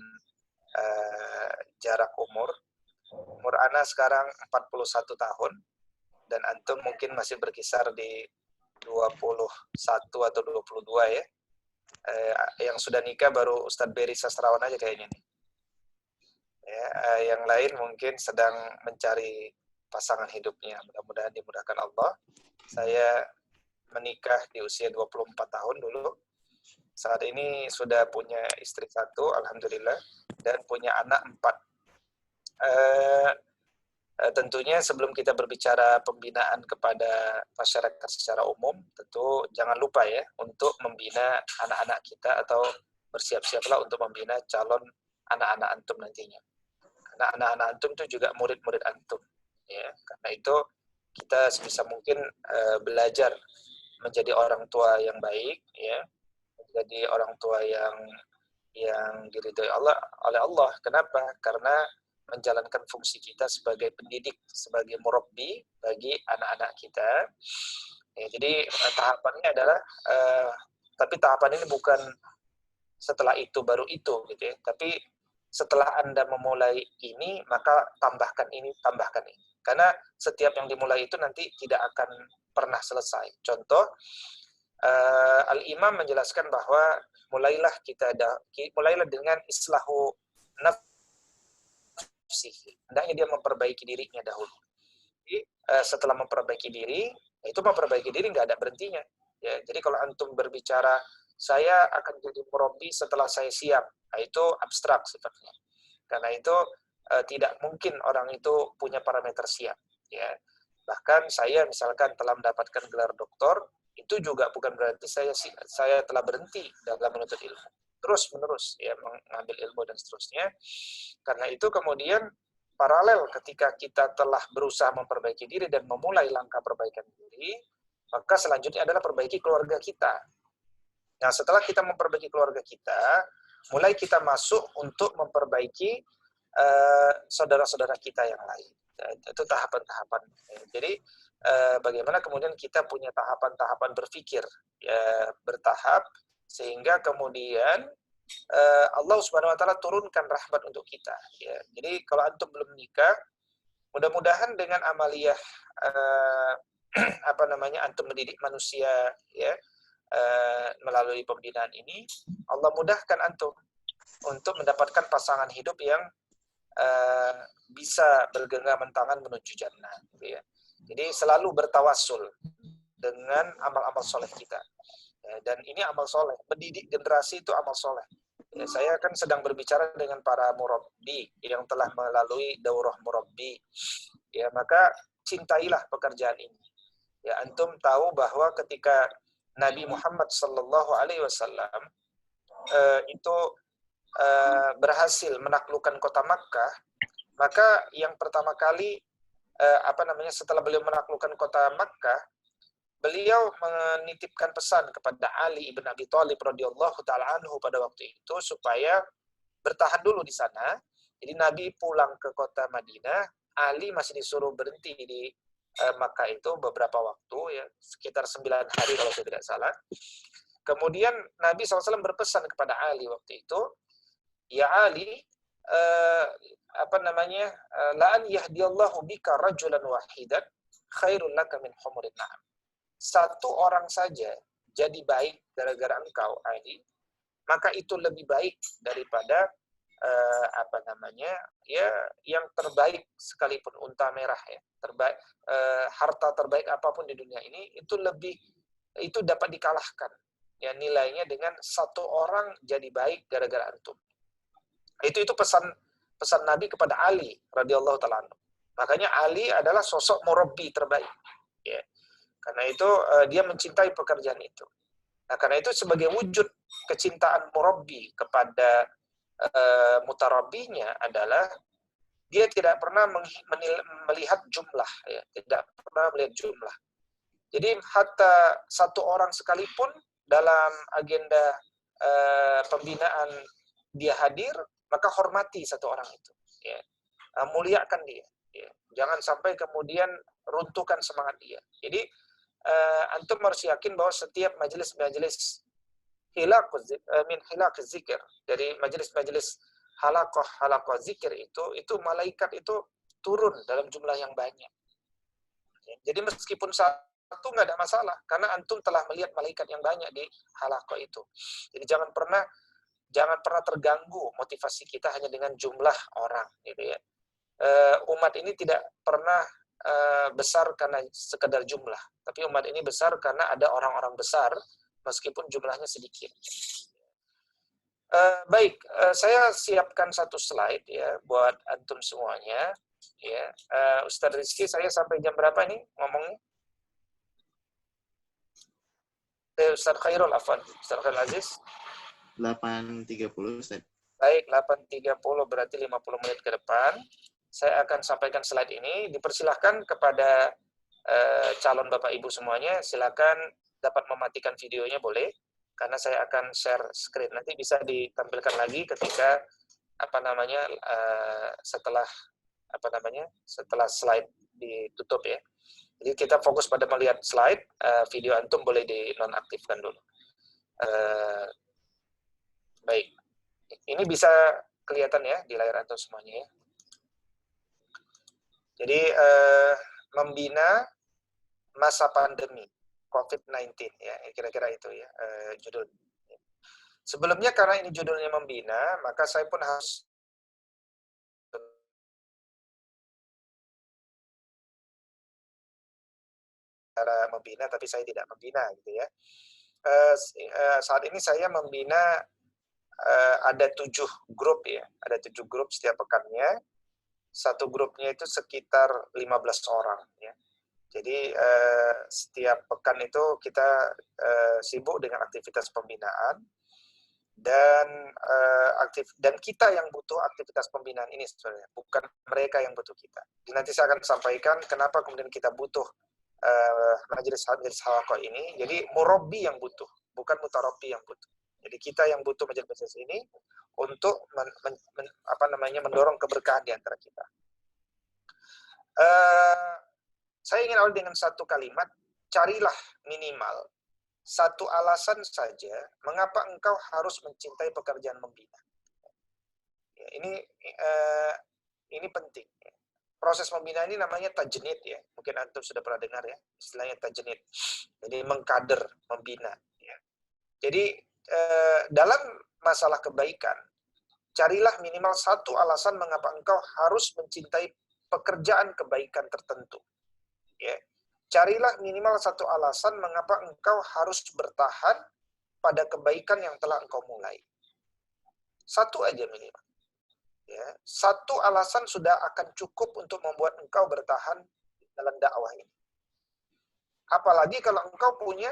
jarak umur. Umur ana sekarang 41 tahun dan antum mungkin masih berkisar di 21 atau 22 ya. Yang sudah nikah baru Ustadz Beri Sastrawan aja kayaknya nih. Ya, yang lain mungkin sedang mencari pasangan hidupnya. Mudah-mudahan dimudahkan Allah. Saya menikah di usia 24 tahun dulu. Saat ini sudah punya istri 1, alhamdulillah, dan punya anak 4. Tentunya sebelum kita berbicara pembinaan kepada masyarakat secara umum, tentu jangan lupa ya untuk membina anak-anak kita atau bersiap-siaplah untuk membina calon anak-anak antum nantinya. Karena anak-anak antum itu juga murid-murid antum. Ya, karena itu kita sebisa mungkin belajar menjadi orang tua yang baik, ya, menjadi orang tua yang diridhoi oleh Allah. Kenapa? Karena menjalankan fungsi kita sebagai pendidik, sebagai murabbi bagi anak-anak kita. Ya, jadi tahapannya adalah, tapi tahapan ini bukan setelah itu baru itu, gitu ya. Tapi setelah Anda memulai ini, maka tambahkan ini, tambahkan ini. Karena setiap yang dimulai itu nanti tidak akan pernah selesai. Contoh, Al-Imam menjelaskan bahwa mulailah dengan islahu nafsihi. Hendaknya dia memperbaiki dirinya dahulu. Jadi setelah memperbaiki diri, itu memperbaiki diri nggak ada berhentinya. Ya, jadi kalau antum berbicara saya akan jadi murabbi setelah saya siap, nah itu abstrak sifatnya. Karena itu tidak mungkin orang itu punya parameter siap. Ya, bahkan saya misalkan telah mendapatkan gelar doktor, itu juga bukan berarti saya telah berhenti dalam menuntut ilmu. Terus menerus ya mengambil ilmu dan seterusnya. Karena itu kemudian paralel ketika kita telah berusaha memperbaiki diri dan memulai langkah perbaikan diri, maka selanjutnya adalah perbaiki keluarga kita. Nah, setelah kita memperbaiki keluarga kita, mulai kita masuk untuk memperbaiki saudara-saudara kita yang lain. Itu tahapan-tahapan. Jadi bagaimana kemudian kita punya tahapan-tahapan berpikir ya, bertahap, sehingga kemudian Allah Subhanahu Wa Taala turunkan rahmat untuk kita. Ya. Jadi kalau antum belum nikah, mudah-mudahan dengan amaliyah antum mendidik manusia ya melalui pembinaan ini, Allah mudahkan antum untuk mendapatkan pasangan hidup yang bisa bergenggaman tangan menuju jannah. Gitu ya. Jadi selalu bertawassul dengan amal-amal soleh kita. Ya, dan ini amal soleh. Mendidik generasi itu amal soleh. Ya, saya kan sedang berbicara dengan para murabbi yang telah melalui daurah murabbi. Ya, maka cintailah pekerjaan ini. Ya, antum tahu bahwa ketika Nabi Muhammad Sallallahu Alaihi Wasallam itu berhasil menaklukkan kota Makkah, maka yang pertama kali setelah beliau menaklukkan kota Makkah, beliau menitipkan pesan kepada Ali ibn Abi Thalib radhiyallahu taala anhu pada waktu itu supaya bertahan dulu di sana. Jadi Nabi pulang ke kota Madinah, Ali masih disuruh berhenti di Makkah itu beberapa waktu, ya sekitar 9 hari kalau saya tidak salah. Kemudian Nabi SAW berpesan kepada Ali waktu itu, ya Ali, la an yahdiyallahu bika rajulan wahidan khairun laka min humurin na'am. Satu orang saja jadi baik gara-gara engkau, Ali, maka itu lebih baik daripada yang terbaik sekalipun unta merah, ya terbaik, harta terbaik apapun di dunia ini itu dapat dikalahkan ya nilainya dengan satu orang jadi baik gara-gara antum. Itu pesan Nabi kepada Ali radhiyallahu taala anhu. Makanya Ali adalah sosok murabbi terbaik, ya. Karena itu dia mencintai pekerjaan itu. Nah, karena itu sebagai wujud kecintaan murabbi kepada mutarabbinya adalah dia tidak pernah melihat jumlah, ya, tidak pernah melihat jumlah. Jadi hatta satu orang sekalipun dalam agenda pembinaan dia hadir, maka hormati satu orang itu, ya. Muliakan dia, ya. Jangan sampai kemudian runtuhkan semangat dia. Jadi antum harus yakin bahwa setiap majelis-majelis hilaqah zikir, dari majelis-majelis halaqah zikir itu malaikat itu turun dalam jumlah yang banyak. Jadi meskipun satu nggak ada masalah, karena antum telah melihat malaikat yang banyak di halaqah itu. Jadi jangan pernah terganggu motivasi kita hanya dengan jumlah orang, gitu ya. Umat ini tidak pernah besar karena sekedar jumlah, tapi umat ini besar karena ada orang-orang besar meskipun jumlahnya sedikit. Baik, saya siapkan satu slide ya buat antum semuanya. Ya, Ustadz Rizky, saya sampai jam berapa nih ngomongnya? Ustadz Khairul Afwan, Ustadz Khairul Aziz. 8.30 Ustaz. Baik, 8.30 berarti 50 menit ke depan. Saya akan sampaikan slide ini. Dipersilahkan kepada calon Bapak Ibu semuanya, silakan dapat mematikan videonya boleh, karena saya akan share screen. Nanti bisa ditampilkan lagi ketika setelah setelah slide ditutup ya. Jadi kita fokus pada melihat slide, video antum boleh dinonaktifkan dulu. Baik, ini bisa kelihatan ya di layar antum semuanya ya. Jadi membina masa pandemi COVID-19 ya, kira-kira itu ya judul. Sebelumnya karena ini judulnya membina, maka saya pun harus cara membina, tapi saya tidak membina gitu ya. Saat ini saya membina ada 7 grup ya, ada 7 grup setiap pekannya. Satu grupnya itu sekitar 15 orang ya. Jadi setiap pekan itu kita sibuk dengan aktivitas pembinaan dan kita yang butuh aktivitas pembinaan ini sebenarnya, bukan mereka yang butuh kita. Jadi nanti saya akan sampaikan kenapa kemudian kita butuh majelis halaqah ini. Jadi murabbi yang butuh, bukan mutarabbi yang butuh. Jadi kita yang butuh majelis ini untuk mendorong keberkahan di antara kita. Saya ingin awali dengan satu kalimat, carilah minimal satu alasan saja mengapa engkau harus mencintai pekerjaan membina. Ya, ini penting. Proses membina ini namanya tajnid ya. Mungkin antum sudah pernah dengar ya, istilahnya tajnid. Jadi mengkader, membina. Ya. Jadi dalam masalah kebaikan, carilah minimal satu alasan mengapa engkau harus mencintai pekerjaan kebaikan tertentu. Ya. Carilah minimal satu alasan mengapa engkau harus bertahan pada kebaikan yang telah engkau mulai. Satu aja minimal. Ya. Satu alasan sudah akan cukup untuk membuat engkau bertahan dalam dakwah ini. Apalagi kalau engkau punya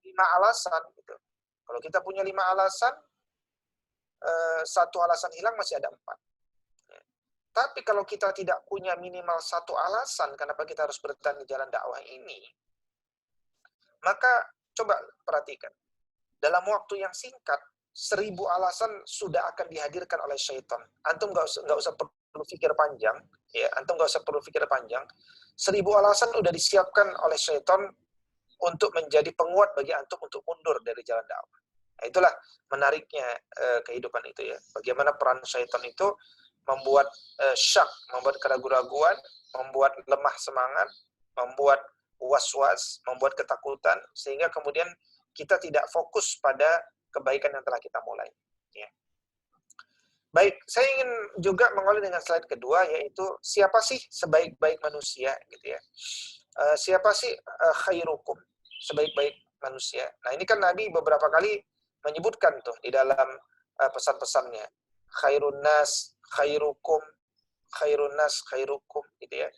5 alasan. Gitu. Kalau kita punya 5 alasan, satu alasan hilang masih ada 4. Tapi kalau kita tidak punya minimal satu alasan kenapa kita harus bertahan di jalan dakwah ini, maka coba perhatikan. Dalam waktu yang singkat, 1000 alasan sudah akan dihadirkan oleh syaitan. Antum nggak usah perlu pikir panjang, ya. Antum nggak usah perlu pikir panjang. 1000 alasan sudah disiapkan oleh syaitan untuk menjadi penguat bagi antum untuk mundur dari jalan dakwah. Nah, itulah menariknya kehidupan itu ya. Bagaimana peran syaitan itu membuat syak, membuat keraguan-raguan, membuat lemah semangat, membuat was-was, membuat ketakutan, sehingga kemudian kita tidak fokus pada kebaikan yang telah kita mulai. Ya. Baik, saya ingin juga mengawali dengan slide kedua, yaitu siapa sih sebaik-baik manusia, gitu ya. Siapa sih khairukum, sebaik-baik manusia. Nah, ini kan Nabi beberapa kali menyebutkan tuh di dalam pesan-pesannya. Khairun nas, khairukum, khairun nas, khairukum, gitu ya.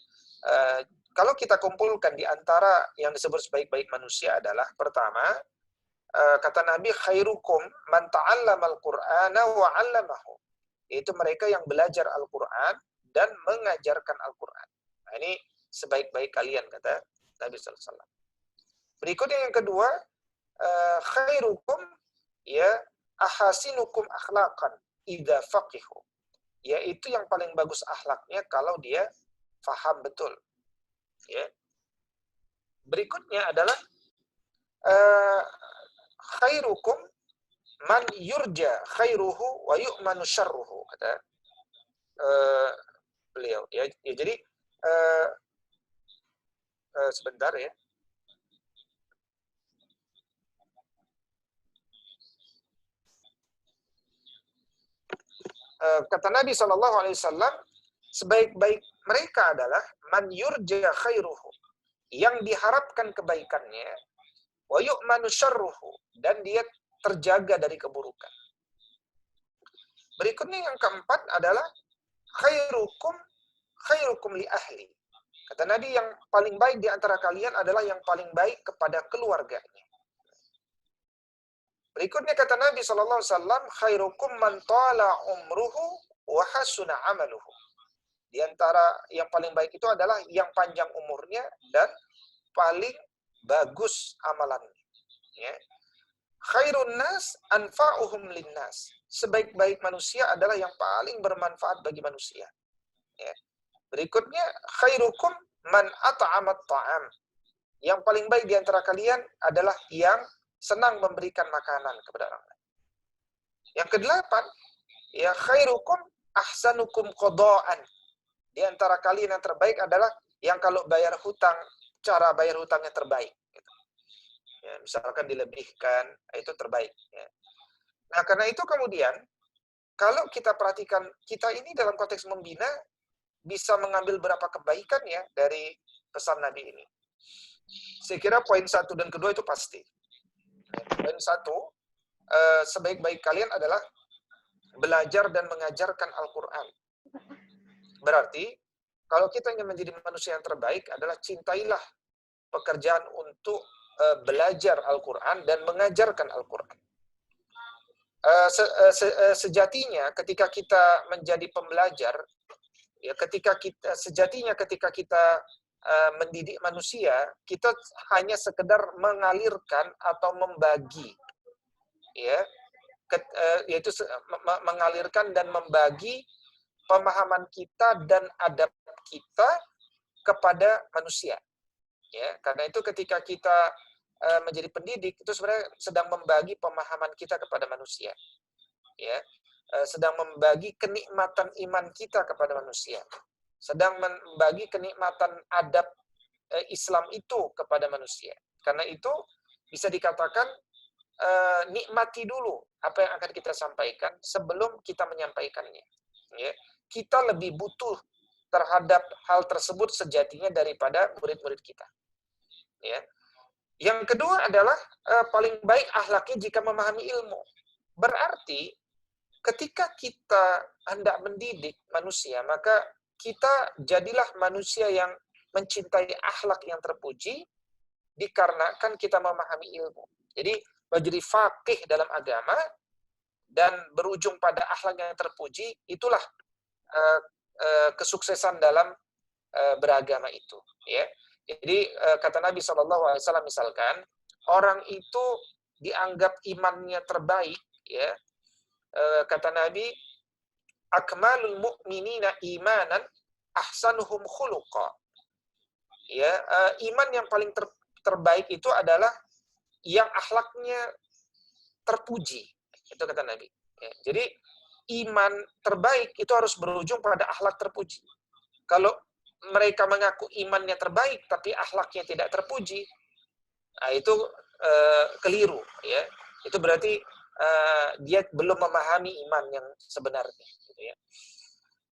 Kalau kita kumpulkan di antara yang disebut sebaik-baik manusia adalah pertama, kata Nabi, khairukum man ta'allama al-Qur'ana wa 'allamahu. Yaitu mereka yang belajar Al-Qur'an dan mengajarkan Al-Qur'an. Nah, ini sebaik-baik kalian, kata Nabi sallallahu alaihi wasallam. Berikutnya yang kedua, khairukum ya ahasinukum akhlaqan idza faqihu. Yaitu yang paling bagus akhlaknya kalau dia faham betul. Ya. Berikutnya adalah khairukum man yurja khairuhu wa yu'manu syarruhu, kata beliau. Ya, jadi sebentar ya. Kata Nabi SAW, sebaik-baik mereka adalah man yurja khairuhu, yang diharapkan kebaikannya, wa yu'manu syarruhu, dan dia terjaga dari keburukan. Berikutnya yang keempat adalah khairukum li ahli. Kata Nabi, yang paling baik di antara kalian adalah yang paling baik kepada keluarganya. Berikutnya kata Nabi SAW, khairukum man tala umruhu wa hasuna amaluhu. Di antara yang paling baik itu adalah yang panjang umurnya dan paling bagus amalannya. Ya. Khairun nas anfa'uhum linnas. Sebaik-baik manusia adalah yang paling bermanfaat bagi manusia. Ya. Berikutnya, khairukum man at'amat ta'am. Yang paling baik di antara kalian adalah yang senang memberikan makanan kepada orang lain. Yang kedelapan, ya khairukum ahsanukum qada'an. Di antara kalian yang terbaik adalah yang kalau bayar hutang, cara bayar hutangnya terbaik. Gitu. Ya, misalkan dilebihkan, itu terbaik. Ya. Nah, karena itu kemudian, kalau kita perhatikan, kita ini dalam konteks membina, bisa mengambil berapa kebaikan ya dari pesan Nabi ini. Saya kira poin 1 dan kedua itu pasti. Poin 1, sebaik-baik kalian adalah belajar dan mengajarkan Al-Quran. Berarti, kalau kita ingin menjadi manusia yang terbaik adalah cintailah pekerjaan untuk belajar Al-Quran dan mengajarkan Al-Quran. Sejatinya ketika kita menjadi pembelajar, ya ketika kita mendidik manusia, kita hanya sekedar mengalirkan atau membagi, ya, yaitu mengalirkan dan membagi pemahaman kita dan adab kita kepada manusia. Ya, karena itu ketika kita menjadi pendidik itu sebenarnya sedang membagi pemahaman kita kepada manusia. Ya, sedang membagi kenikmatan iman kita kepada manusia. Sedang membagi kenikmatan adab Islam itu kepada manusia. Karena itu bisa dikatakan nikmati dulu apa yang akan kita sampaikan sebelum kita menyampaikannya. Ya. Kita lebih butuh terhadap hal tersebut sejatinya daripada murid-murid kita. Ya. Yang kedua adalah paling baik akhlaknya jika memahami ilmu. Berarti ketika kita hendak mendidik manusia, maka kita jadilah manusia yang mencintai akhlak yang terpuji dikarenakan kita memahami ilmu. Jadi menjadi faqih dalam agama dan berujung pada akhlak yang terpuji, itulah kesuksesan dalam beragama itu. Ya. Jadi kata Nabi SAW misalkan, orang itu dianggap imannya terbaik, ya. Kata Nabi, akmalul mu'minina imanan ahsanuhum khuluqa. Ya, iman yang paling terbaik itu adalah yang akhlaknya terpuji. Itu kata Nabi. Ya, jadi iman terbaik itu harus berujung pada akhlak terpuji. Kalau mereka mengaku imannya terbaik tapi akhlaknya tidak terpuji, nah itu keliru. Ya, itu berarti dia belum memahami iman yang sebenarnya. Gitu ya.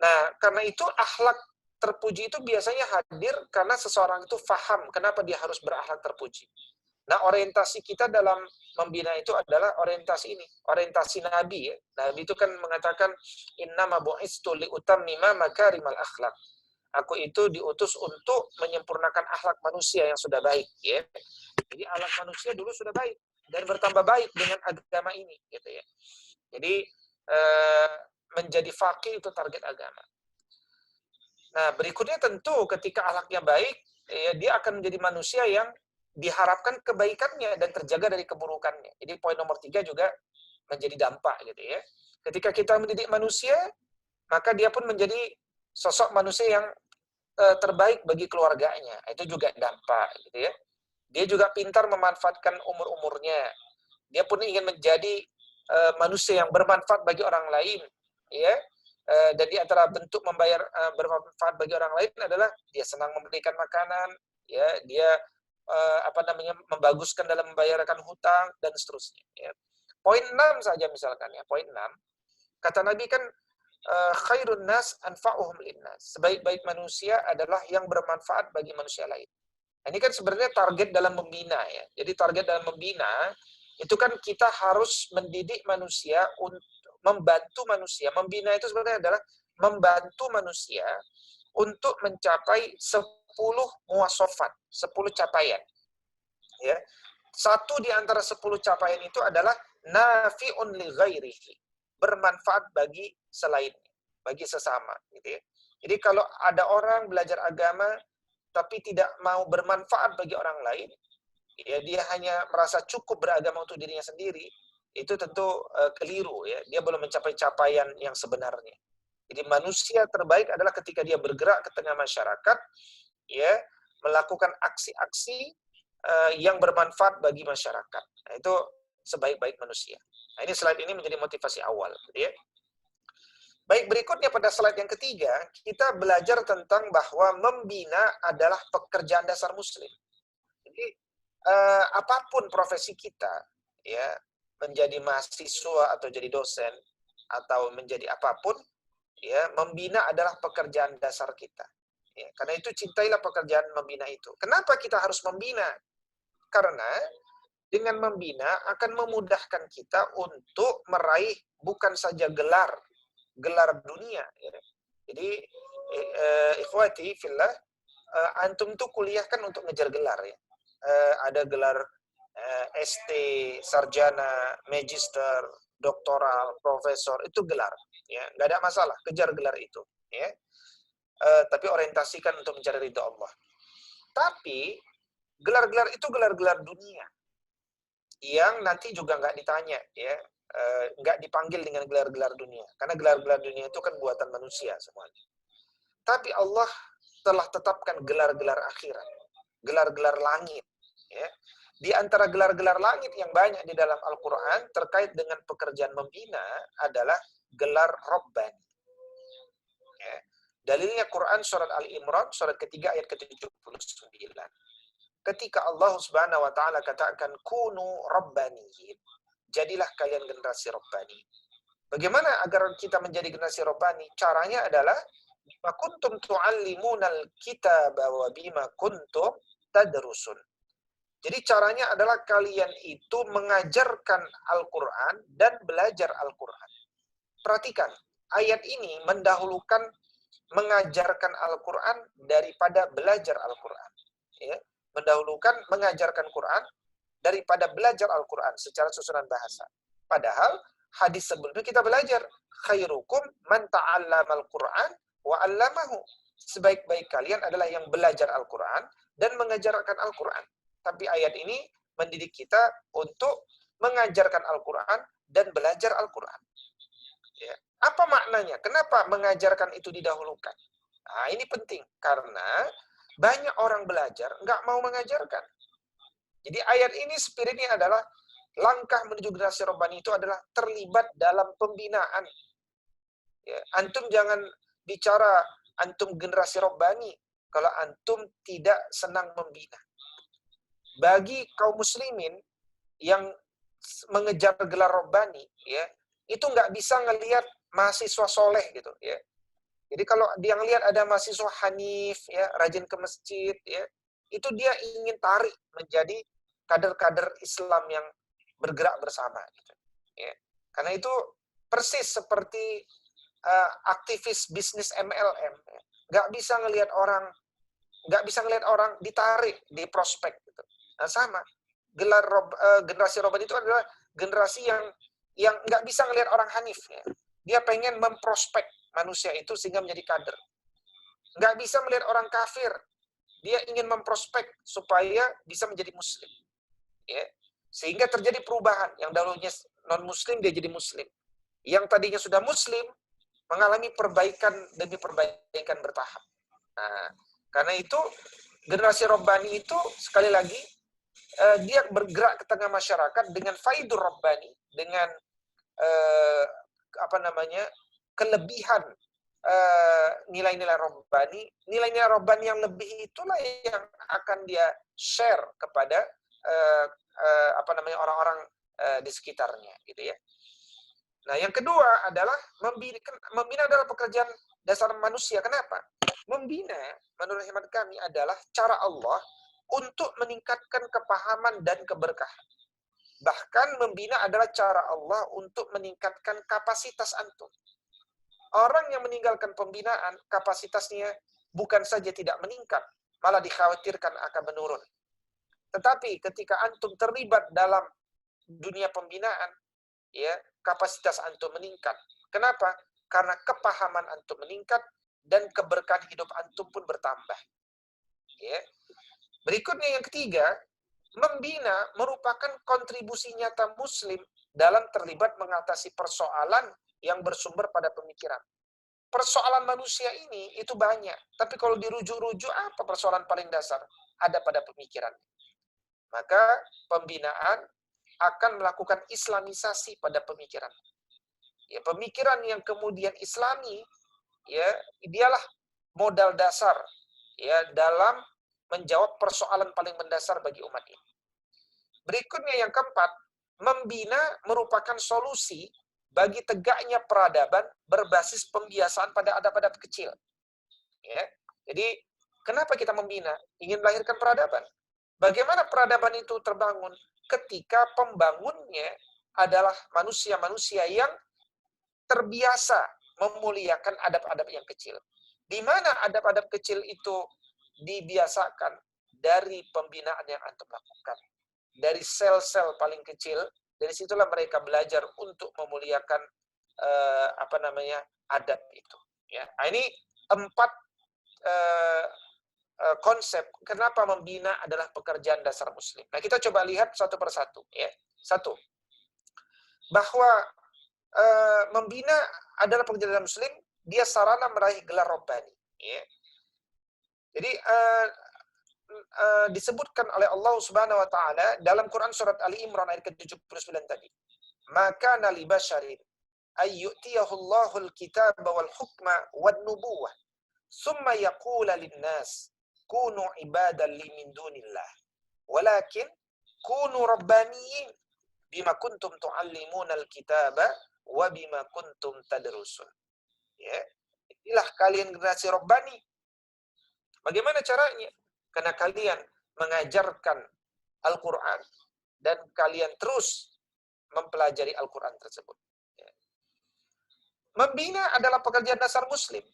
Nah, karena itu akhlak terpuji itu biasanya hadir karena seseorang itu faham kenapa dia harus berakhlak terpuji. Nah, orientasi kita dalam membina itu adalah orientasi ini, orientasi Nabi. Ya. Nabi itu kan mengatakan, innama bu'istu liutammima makarimal akhlak. Aku itu diutus untuk menyempurnakan akhlak manusia yang sudah baik. Ya. Jadi akhlak manusia dulu sudah baik dan bertambah baik dengan agama ini. Gitu ya. Jadi menjadi faqih itu target agama. Nah, berikutnya tentu ketika akhlaknya baik, ya, dia akan menjadi manusia yang diharapkan kebaikannya dan terjaga dari keburukannya. Jadi poin nomor 3 juga menjadi dampak gitu ya. Ketika kita mendidik manusia, maka dia pun menjadi sosok manusia yang terbaik bagi keluarganya. Itu juga dampak gitu ya. Dia juga pintar memanfaatkan umur-umurnya. Dia pun ingin menjadi manusia yang bermanfaat bagi orang lain, ya. Dan di antara bentuk bermanfaat bagi orang lain adalah dia senang memberikan makanan, ya, dia membaguskan dalam membayarkan hutang dan seterusnya. Ya. Poin 6 saja misalkan ya, poin 6. Kata Nabi kan khairun nas anfa'uhum linnas. Sebaik-baik manusia adalah yang bermanfaat bagi manusia lain. Nah, ini kan sebenarnya target dalam membina ya. Jadi target dalam membina itu kan kita harus mendidik manusia membantu manusia. Membina itu sebenarnya adalah membantu manusia untuk mencapai 10 muwasafat, 10 capaian. Ya. Satu di antara 10 capaian itu adalah nafi'un li ghairihi, bermanfaat bagi selainnya, bagi sesama, gitu ya. Jadi kalau ada orang belajar agama tapi tidak mau bermanfaat bagi orang lain, ya dia hanya merasa cukup beragama untuk dirinya sendiri, itu tentu keliru ya. Dia belum mencapai capaian yang sebenarnya. Jadi manusia terbaik adalah ketika dia bergerak ke tengah masyarakat, ya, melakukan aksi-aksi yang bermanfaat bagi masyarakat. Nah, itu sebaik-baik manusia. Nah, ini slide ini menjadi motivasi awal, gitu ya. Baik, berikutnya pada slide yang ketiga, kita belajar tentang bahwa membina adalah pekerjaan dasar muslim. Jadi, apapun profesi kita, ya, menjadi mahasiswa atau jadi dosen, atau menjadi apapun, ya, membina adalah pekerjaan dasar kita. Ya, karena itu cintailah pekerjaan membina itu. Kenapa kita harus membina? Karena dengan membina akan memudahkan kita untuk meraih bukan saja gelar dunia. Ya. Jadi, ikhwati fillah, antum tuh kuliah kan untuk ngejar gelar ya. Ada gelar ST, sarjana, magister, doktoral, profesor, itu gelar. Ya, nggak ada masalah, kejar gelar itu. Ya. Tapi orientasikan untuk mencari ridha Allah. Tapi gelar-gelar itu gelar-gelar dunia yang nanti juga nggak ditanya, ya, nggak dipanggil dengan gelar-gelar dunia, karena gelar-gelar dunia itu kan buatan manusia semuanya. Tapi Allah telah tetapkan gelar-gelar akhirat, gelar-gelar langit. Ya. Di antara gelar-gelar langit yang banyak di dalam Al-Quran terkait dengan pekerjaan membina adalah gelar Rabbani. Ya. Dalilnya Quran surat Al-Imran, surat ketiga ayat ke-79. Ketika Allah Subhanahu wa taala katakan kunu rabbaniyin, jadilah kalian generasi rabbani. Bagaimana agar kita menjadi generasi rabbani? Caranya adalah bima kuntum tu'allimunal kitaba wa bima kuntum tadrusun. Jadi caranya adalah kalian itu mengajarkan Al-Qur'an dan belajar Al-Qur'an. Perhatikan, ayat ini mendahulukan mengajarkan Al-Qur'an daripada belajar Al-Qur'an. Ya. Mendahulukan mengajarkan Quran daripada belajar Al-Quran secara susunan bahasa. Padahal hadis sebelumnya kita belajar khairukum man ta'allamal Quran wa 'allamahu. Sebaik-baik kalian adalah yang belajar Al-Quran dan mengajarkan Al-Quran. Tapi ayat ini mendidik kita untuk mengajarkan Al-Quran dan belajar Al-Quran. Ya. Apa maknanya? Kenapa mengajarkan itu didahulukan? Nah, ini penting karena banyak orang belajar, nggak mau mengajarkan. Jadi ayat ini spiritnya adalah langkah menuju generasi Rabbani itu adalah terlibat dalam pembinaan. Ya, antum jangan bicara antum generasi Rabbani kalau antum tidak senang membina. Bagi kaum muslimin yang mengejar gelar Rabbani, ya, itu nggak bisa ngelihat mahasiswa soleh gitu, ya. Jadi kalau dia ngelihat ada mahasiswa hanif, ya, rajin ke masjid, ya, itu dia ingin tarik menjadi kader-kader Islam yang bergerak bersama. Gitu. Ya. Karena itu persis seperti aktivis bisnis MLM, ya. Nggak bisa ngelihat orang ditarik di prospek. Gitu. Nah sama, generasi Rabbani itu adalah generasi yang nggak bisa ngelihat orang hanif. Ya. Dia pengen memprospek manusia itu sehingga menjadi kader. Nggak bisa melihat orang kafir. Dia ingin memprospek supaya bisa menjadi muslim. Ya. Sehingga terjadi perubahan. Yang dahulunya non-muslim, dia jadi muslim. Yang tadinya sudah muslim, mengalami perbaikan demi perbaikan bertahap. Nah, karena itu, generasi Rabbani itu, sekali lagi, dia bergerak ke tengah masyarakat dengan faidur Rabbani, dengan kelebihan nilai-nilai Rabbani. Nilai-nilai Rabbani yang lebih itulah yang akan dia share kepada orang-orang di sekitarnya, gitu ya. Nah, yang kedua adalah membina adalah pekerjaan dasar manusia. Kenapa? Membina, menurut hemat kami, adalah cara Allah untuk meningkatkan kepahaman dan keberkahan. Bahkan membina adalah cara Allah untuk meningkatkan kapasitas antum. Orang yang meninggalkan pembinaan, kapasitasnya bukan saja tidak meningkat, malah dikhawatirkan akan menurun. Tetapi ketika antum terlibat dalam dunia pembinaan, ya, kapasitas antum meningkat. Kenapa? Karena kepahaman antum meningkat dan keberkahan hidup antum pun bertambah. Ya. Berikutnya yang ketiga, membina merupakan kontribusi nyata Muslim dalam terlibat mengatasi persoalan yang bersumber pada pemikiran. Persoalan manusia ini itu banyak, tapi kalau dirujuk-rujuk apa persoalan paling dasar? Ada pada pemikiran. Maka pembinaan akan melakukan islamisasi pada pemikiran. Ya, pemikiran yang kemudian islami, ya, dialah modal dasar ya dalam menjawab persoalan paling mendasar bagi umat ini. Berikutnya yang keempat, membina merupakan solusi bagi tegaknya peradaban berbasis pembiasaan pada adab-adab kecil. Ya. Jadi, kenapa kita membina? Ingin melahirkan peradaban. Bagaimana peradaban itu terbangun? Ketika pembangunnya adalah manusia-manusia yang terbiasa memuliakan adab-adab yang kecil. Di mana adab-adab kecil itu dibiasakan? Dari pembinaan yang antum lakukan. Dari sel-sel paling kecil, dari situlah mereka belajar untuk memuliakan adab itu. Ya, nah, ini 4 konsep kenapa membina adalah pekerjaan dasar Muslim. Nah, kita coba lihat satu persatu. Ya, satu, bahwa membina adalah pekerjaan Muslim, dia sarana meraih gelar Rabbani. Ya. Jadi disebutkan oleh Allah Subhanahu wa taala dalam Quran surat Ali Imran ayat ke-79 tadi. Maka nali basyarin ayyutiyahu Allahul kitaba wal hukma wan nubuwah summa yaqula lin-nas kunu ibadan li min dunillah walakin kunu rabbaniyin bima kuntum tuallimuna al-kitaba wa bima kuntum tadrusun. Ya, inilah kalian generasi Rabbani. Bagaimana caranya? Karena kalian mengajarkan Al-Quran dan kalian terus mempelajari Al-Quran tersebut. Ya. Membina adalah pekerjaan dasar Muslim.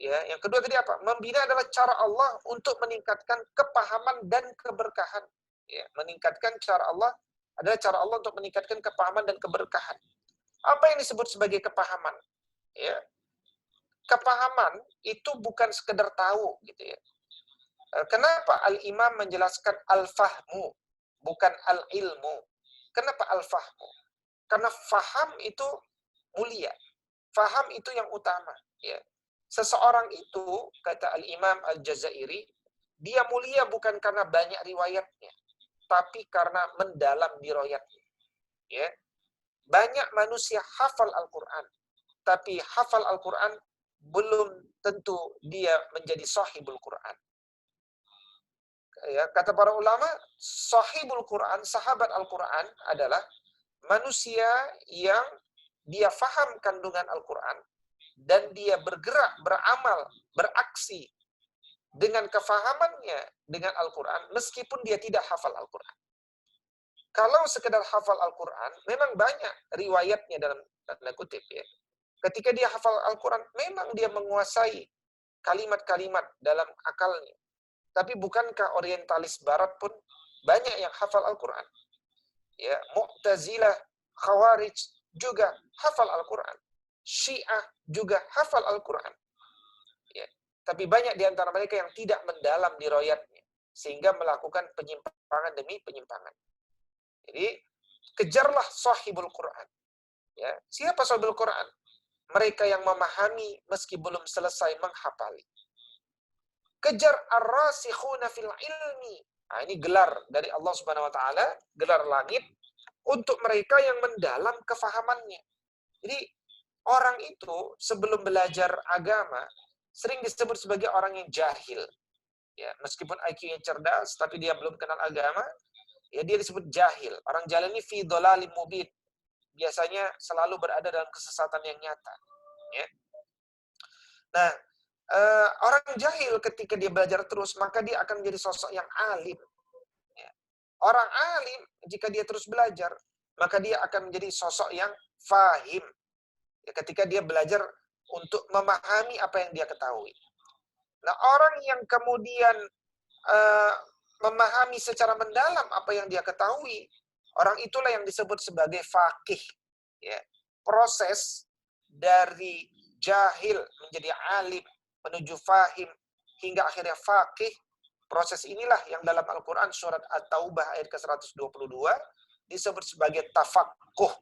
Ya, yang kedua tadi apa? Membina adalah cara Allah untuk meningkatkan kepahaman dan keberkahan. Ya, meningkatkan cara Allah adalah cara Allah untuk meningkatkan kepahaman dan keberkahan. Apa yang disebut sebagai kepahaman? Ya, kepahaman itu bukan sekedar tahu, gitu ya. Kenapa Al-Imam menjelaskan al-fahmu, bukan al-ilmu? Kenapa al-fahmu? Karena faham itu mulia. Faham itu yang utama. Ya. Seseorang itu, kata Al-Imam Al-Jazairi, dia mulia bukan karena banyak riwayatnya, tapi karena mendalam di riwayatnya. Ya. Banyak manusia hafal Al-Quran, tapi hafal Al-Quran belum tentu dia menjadi sahibul Quran. Ya, kata para ulama, sahibul Quran, sahabat Al-Quran adalah manusia yang dia faham kandungan Al-Quran dan dia bergerak, beramal, beraksi dengan kefahamannya dengan Al-Quran meskipun dia tidak hafal Al-Quran. Kalau sekedar hafal Al-Quran, memang banyak riwayatnya dalam tanda kutip. Ya. Ketika dia hafal Al-Quran, memang dia menguasai kalimat-kalimat dalam akalnya. Tapi bukankah orientalis barat pun banyak yang hafal Al-Quran? Ya, Mu'tazilah, Khawarij juga hafal Al-Quran. Syiah juga hafal Al-Quran. Ya, tapi banyak di antara mereka yang tidak mendalam di riwayatnya, sehingga melakukan penyimpangan demi penyimpangan. Jadi, kejarlah sahibul Quran. Ya, siapa sahibul Quran? Mereka yang memahami meski belum selesai menghafali. Kejar ar-rasikhuna fil ilmi. Nah, ini gelar dari Allah Subhanahu wa taala, gelar langit untuk mereka yang mendalam kefahamannya. Jadi, orang itu sebelum belajar agama sering disebut sebagai orang yang jahil. Ya, meskipun IQ-nya cerdas tapi dia belum kenal agama, ya dia disebut jahil. Orang jahil ini fi dhalalim mubin. Biasanya selalu berada dalam kesesatan yang nyata. Ya. Nah, orang jahil ketika dia belajar terus, maka dia akan menjadi sosok yang alim. Ya. Orang alim, jika dia terus belajar, maka dia akan menjadi sosok yang fahim. Ya, ketika dia belajar untuk memahami apa yang dia ketahui. Nah, orang yang kemudian memahami secara mendalam apa yang dia ketahui, orang itulah yang disebut sebagai faqih. Ya. Proses dari jahil menjadi alim, menuju fahim, hingga akhirnya faqih. Proses inilah yang dalam Al-Quran surat At-Taubah ayat ke-122 disebut sebagai tafaqquh.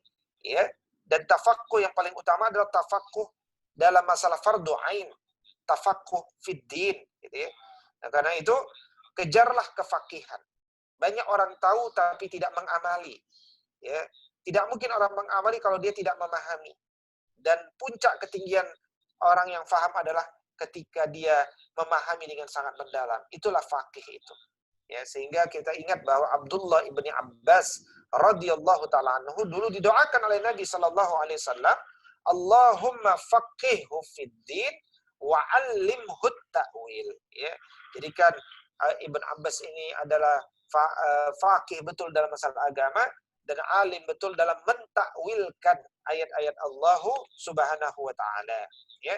Ya. Dan tafaqquh yang paling utama adalah tafaqquh dalam masalah fardu ain, tafaqquh fid din, gitu ya. Nah, karena itu kejarlah kefakihan. Banyak orang tahu tapi tidak mengamali. Ya. Tidak mungkin orang mengamali kalau dia tidak memahami. Dan puncak ketinggian orang yang faham adalah ketika dia memahami dengan sangat mendalam. Itulah faqih itu. Ya, sehingga kita ingat bahwa Abdullah ibni Abbas radhiyallahu taala anhu dulu didoakan oleh Nabi sallallahu alaihi wasallam, Allahumma faqihhu fid din wa 'allimhu ta'wil. Ya. Jadikan Ibn Abbas ini adalah faqih betul dalam masalah agama dan alim betul dalam mentakwilkan ayat-ayat Allah Subhanahu wa taala. Ya.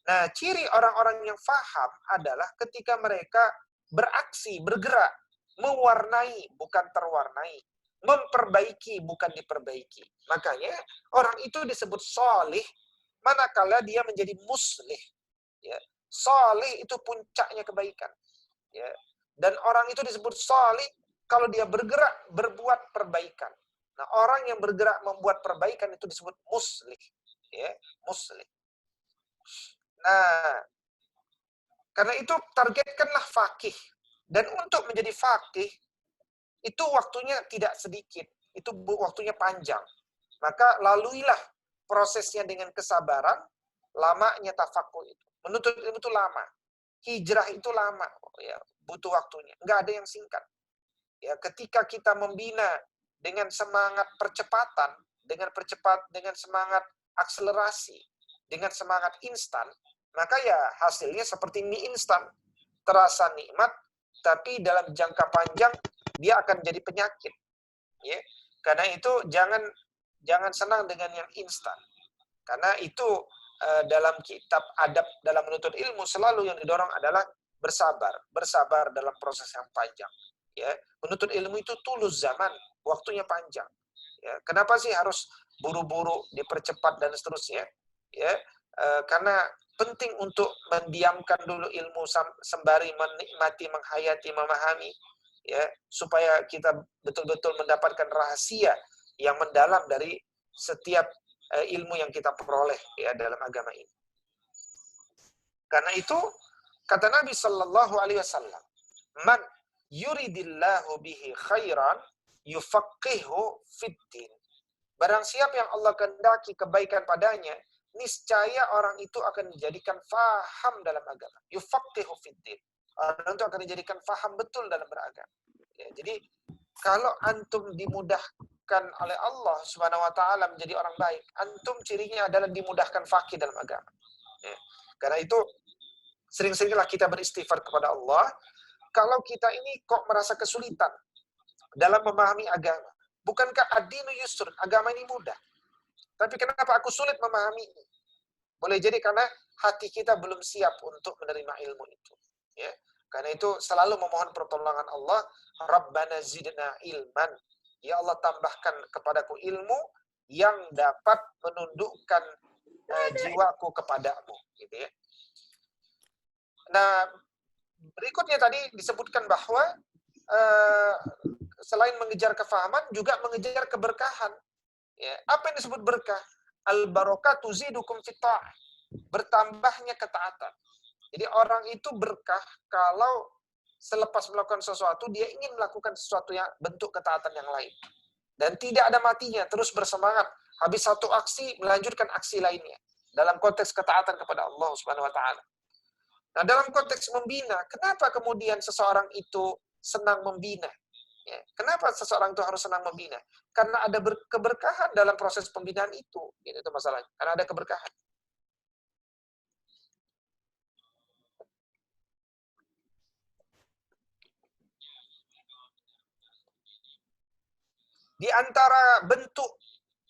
Nah, ciri orang-orang yang faham adalah ketika mereka beraksi, bergerak, mewarnai bukan terwarnai, memperbaiki bukan diperbaiki. Makanya orang itu disebut solih manakala dia menjadi muslih. Ya. Solih itu puncaknya kebaikan. Ya. Dan orang itu disebut solih kalau dia bergerak berbuat perbaikan. Nah, orang yang bergerak membuat perbaikan itu disebut muslih. Ya. Muslih. Nah, karena itu targetkanlah faqih. Dan untuk menjadi faqih, itu waktunya tidak sedikit. Itu waktunya panjang. Maka laluilah prosesnya dengan kesabaran, lamanya tafakuh itu. Menuntut ilmu itu lama. Hijrah itu lama. Ya, butuh waktunya. Nggak ada yang singkat. Ya, ketika kita membina dengan semangat percepatan, dengan semangat akselerasi, dengan semangat instan, maka ya hasilnya seperti mie instan. Terasa nikmat, tapi dalam jangka panjang dia akan jadi penyakit. Ya. Karena itu jangan senang dengan yang instan. Karena itu dalam kitab adab dalam menuntut ilmu selalu yang didorong adalah bersabar dalam proses yang panjang. Ya, menuntut ilmu itu tulus zaman, waktunya panjang. Ya, kenapa sih harus buru-buru, dipercepat dan seterusnya? Ya, karena penting untuk mendiamkan dulu ilmu sembari menikmati, menghayati, memahami, ya, supaya kita betul-betul mendapatkan rahasia yang mendalam dari setiap ilmu yang kita peroleh ya dalam agama ini. Karena itu kata Nabi Shallallahu Alaihi Wasallam, man yuridillahu bihi khairan yufaqihu fiddin. Barang siapa yang Allah kehendaki kebaikan padanya, niscaya orang itu akan dijadikan faham dalam agama. Yufaqihu fiddin. Orang itu akan dijadikan faham betul dalam beragama. Ya, jadi kalau antum dimudahkan oleh Allah Subhanahu wa taala menjadi orang baik, antum cirinya adalah dimudahkan faqih dalam agama. Ya. Karena itu sering-seringlah kita beristighfar kepada Allah kalau kita ini kok merasa kesulitan dalam memahami agama. Bukankah ad-dinu yusrun, agama ini mudah. Tapi kenapa aku sulit memahami ini? Boleh jadi karena hati kita belum siap untuk menerima ilmu itu. Ya. Karena itu selalu memohon pertolongan Allah, Rabbana zidna ilman. Ya Allah, tambahkan kepadaku ilmu yang dapat menundukkan jiwaku kepadamu. Gitu ya. Nah, berikutnya tadi disebutkan bahwa selain mengejar kefahaman, juga mengejar keberkahan. Ya, apa yang disebut berkah? Al-barakatu zidukum fit-ta'ah. Bertambahnya ketaatan. Jadi orang itu berkah kalau selepas melakukan sesuatu, dia ingin melakukan sesuatu yang bentuk ketaatan yang lain. Dan tidak ada matinya, terus bersemangat. Habis satu aksi, melanjutkan aksi lainnya. Dalam konteks ketaatan kepada Allah Subhanahu wa Ta'ala. Nah, dalam konteks membina, kenapa kemudian seseorang itu senang membina? Ya, kenapa seseorang itu harus senang membina? Karena ada keberkahan dalam proses pembinaan itu. Itu masalahnya. Karena ada keberkahan. Di antara bentuk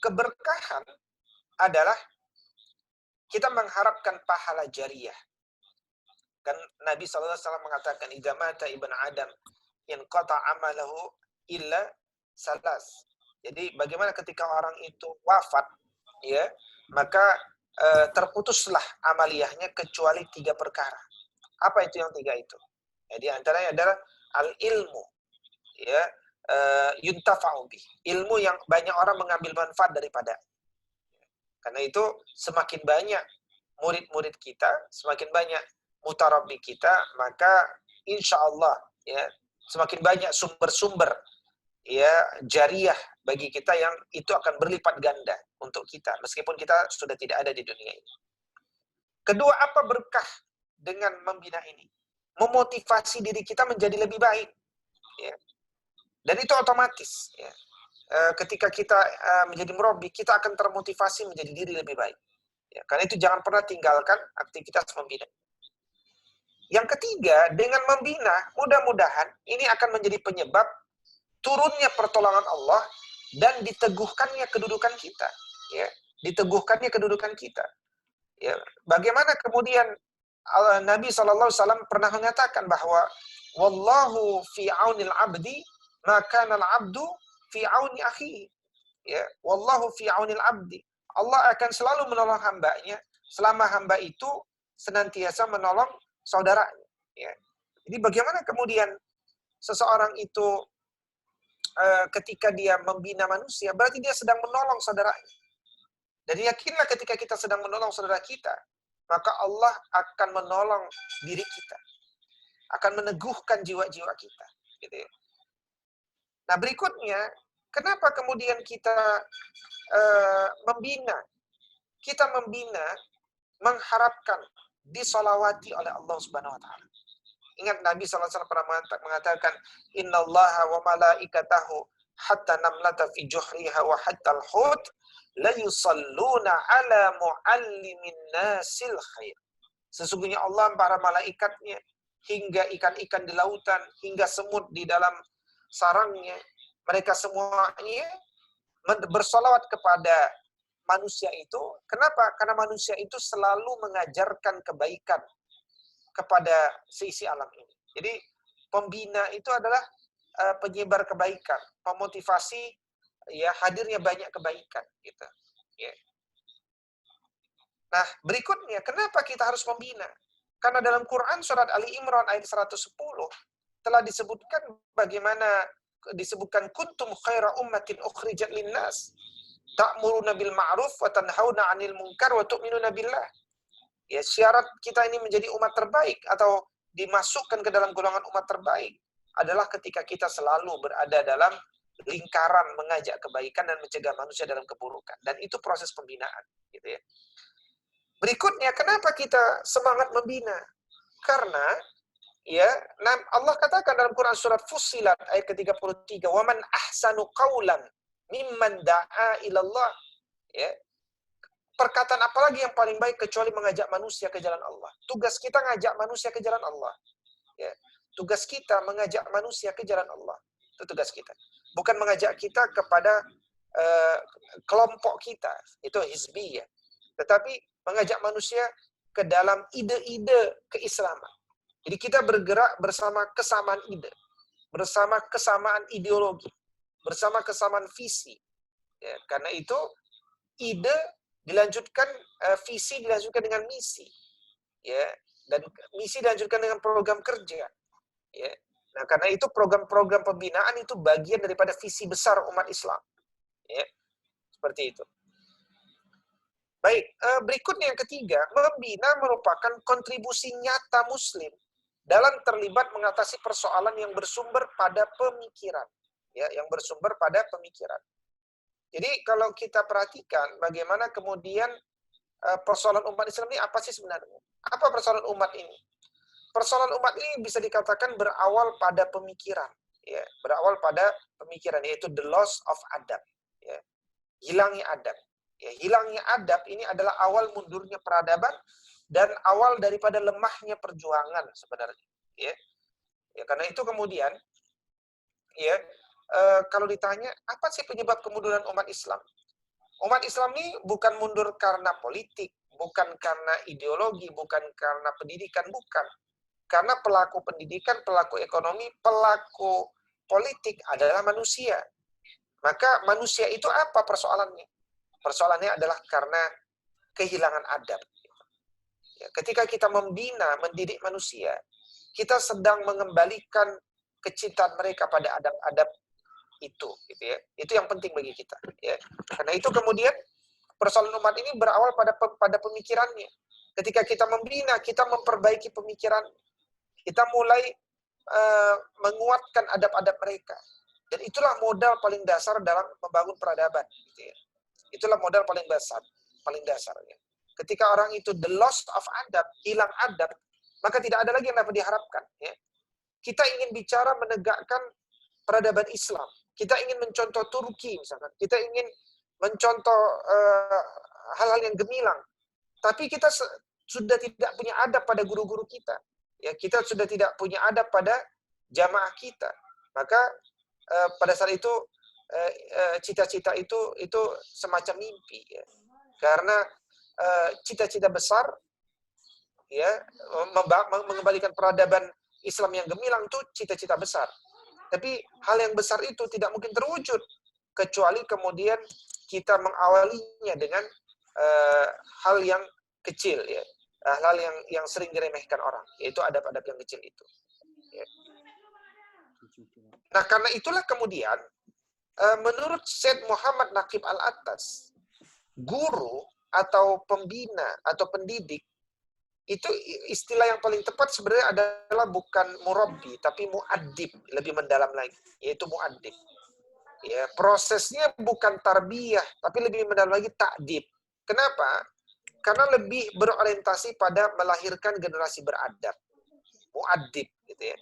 keberkahan adalah kita mengharapkan pahala jariyah. Kan Nabi SAW mengatakan, "Idza mata ibn Adam inqata amalahu illa salas." Jadi bagaimana ketika orang itu wafat, ya, maka terputuslah amaliyahnya kecuali 3 perkara. Apa itu yang 3 itu? Ya, di antaranya adalah al-ilmu, ya, yuntafa'u bih. Ilmu yang banyak orang mengambil manfaat daripada. Karena itu semakin banyak murid-murid kita, semakin banyak mutarabbi kita, maka insya Allah, ya, semakin banyak sumber-sumber, ya, jariyah bagi kita yang itu akan berlipat ganda untuk kita, meskipun kita sudah tidak ada di dunia ini. Kedua, apa berkah dengan membina ini? Memotivasi diri kita menjadi lebih baik, ya. Dan itu otomatis, ya. Ketika kita menjadi murabbi, kita akan termotivasi menjadi diri lebih baik. Ya, karena itu jangan pernah tinggalkan aktivitas membina. Yang ketiga, dengan membina, mudah-mudahan ini akan menjadi penyebab turunnya pertolongan Allah dan diteguhkannya kedudukan kita. Ya, diteguhkannya kedudukan kita. Ya, bagaimana kemudian Nabi SAW pernah mengatakan bahwa wallahu fi aunil abdi maka al abdu fi auni akhihi. Ya, wallahu fi aunil abdi. Allah akan selalu menolong hambanya selama hamba itu senantiasa menolong saudaranya. Ya. Jadi bagaimana kemudian seseorang itu ketika dia membina manusia, berarti dia sedang menolong saudaranya. Dan yakinlah ketika kita sedang menolong saudara kita, maka Allah akan menolong diri kita, akan meneguhkan jiwa-jiwa kita. Gitu ya. Nah berikutnya, kenapa kemudian kita membina? Kita membina mengharapkan disolawati oleh Allah Subhanahu Wa Taala. Ingat Nabi SAW pernah mengatakan, Innallaha wa malaikatahu hatta namlata fi juhriha wa hatta al-hut la yusalluna ala muallimin nasil khair. Sesungguhnya Allah para malaikatnya hingga ikan-ikan di lautan, hingga semut di dalam sarangnya, mereka semuanya bersolawat kepada manusia itu. Kenapa? Karena manusia itu selalu mengajarkan kebaikan kepada seisi alam ini. Jadi pembina itu adalah penyebar kebaikan, memotivasi, ya, hadirnya banyak kebaikan gitu. Ya. Nah, berikutnya, kenapa kita harus membina? Karena dalam Quran surat Ali Imran ayat 110 telah disebutkan bagaimana disebutkan kuntum khaira ummatin ukhrijat linnas ta'muruna bil ma'ruf wa tanhauna 'anil munkar wa tu'minuna billah. Ya, syarat kita ini menjadi umat terbaik atau dimasukkan ke dalam golongan umat terbaik adalah ketika kita selalu berada dalam lingkaran mengajak kebaikan dan mencegah manusia dalam keburukan. Dan itu proses pembinaan, gitu ya. Berikutnya, kenapa kita semangat membina? Karena ya, Allah katakan dalam Quran surat Fussilat ayat ke-33, "Wa man ahsanu qawlan mimman da'a ilallah." Ya. Perkataan apalagi yang paling baik kecuali mengajak manusia ke jalan Allah. Tugas kita ngajak manusia ke jalan Allah. Ya. Tugas kita mengajak manusia ke jalan Allah. Itu tugas kita. Bukan mengajak kita kepada kelompok kita. Itu hizbiyah. Tetapi mengajak manusia ke dalam ide-ide keislaman. Jadi kita bergerak bersama kesamaan ide, bersama kesamaan ideologi, bersama kesamaan visi. Ya, karena itu ide dilanjutkan, visi dilanjutkan dengan misi, ya, dan misi dilanjutkan dengan program kerja. Ya. Nah, karena itu program-program pembinaan itu bagian daripada visi besar umat Islam. Ya, seperti itu. Baik, berikutnya yang ketiga, membina merupakan kontribusi nyata Muslim dalam terlibat mengatasi persoalan yang bersumber pada pemikiran, ya, yang bersumber pada pemikiran. Jadi kalau kita perhatikan bagaimana kemudian persoalan umat Islam ini apa sih sebenarnya? Apa persoalan umat ini? Persoalan umat ini bisa dikatakan berawal pada pemikiran, ya, berawal pada pemikiran, yaitu the loss of adab, ya, hilangnya adab. Ya, hilangnya adab ini adalah awal mundurnya peradaban dan awal daripada lemahnya perjuangan sebenarnya. Ya, ya, karena itu kemudian, ya, kalau ditanya apa sih penyebab kemunduran umat Islam? Umat Islam ini bukan mundur karena politik, bukan karena ideologi, bukan karena pendidikan, bukan. Karena pelaku pendidikan, pelaku ekonomi, pelaku politik adalah manusia. Maka manusia itu apa persoalannya? Persoalannya adalah karena kehilangan adab. Ya, ketika kita membina, mendidik manusia, kita sedang mengembalikan kecintaan mereka pada adab-adab itu, gitu ya. Itu yang penting bagi kita. Ya. Karena itu kemudian persoalan umat ini berawal pada pemikirannya. Ketika kita membina, kita memperbaiki pemikiran, kita mulai menguatkan adab-adab mereka. Dan itulah modal paling dasar dalam membangun peradaban. Gitu ya. Itulah modal paling dasar. Ya. Ketika orang itu the loss of adab, hilang adab, maka tidak ada lagi yang dapat diharapkan. Ya. Kita ingin bicara menegakkan peradaban Islam. Kita ingin mencontoh Turki misalkan. Kita ingin mencontoh hal-hal yang gemilang. Tapi kita sudah tidak punya adab pada guru-guru kita. Ya, kita sudah tidak punya adab pada jamaah kita. Maka pada saat itu cita-cita itu semacam mimpi. Ya. Karena cita-cita besar, ya, mengembalikan peradaban Islam yang gemilang itu cita-cita besar. Tapi hal yang besar itu tidak mungkin terwujud kecuali kemudian kita mengawalinya dengan hal yang kecil, ya, hal yang sering diremehkan orang, yaitu adab-adab yang kecil itu. Ya. Nah, karena itulah kemudian menurut Syed Muhammad Naqib Al-Attas, guru atau pembina atau pendidik itu istilah yang paling tepat sebenarnya adalah bukan murabbi tapi muaddib, lebih mendalam lagi, yaitu muaddib. Ya, prosesnya bukan tarbiyah tapi lebih mendalam lagi ta'dib. Kenapa? Karena lebih berorientasi pada melahirkan generasi beradab. Muaddib gitu ya.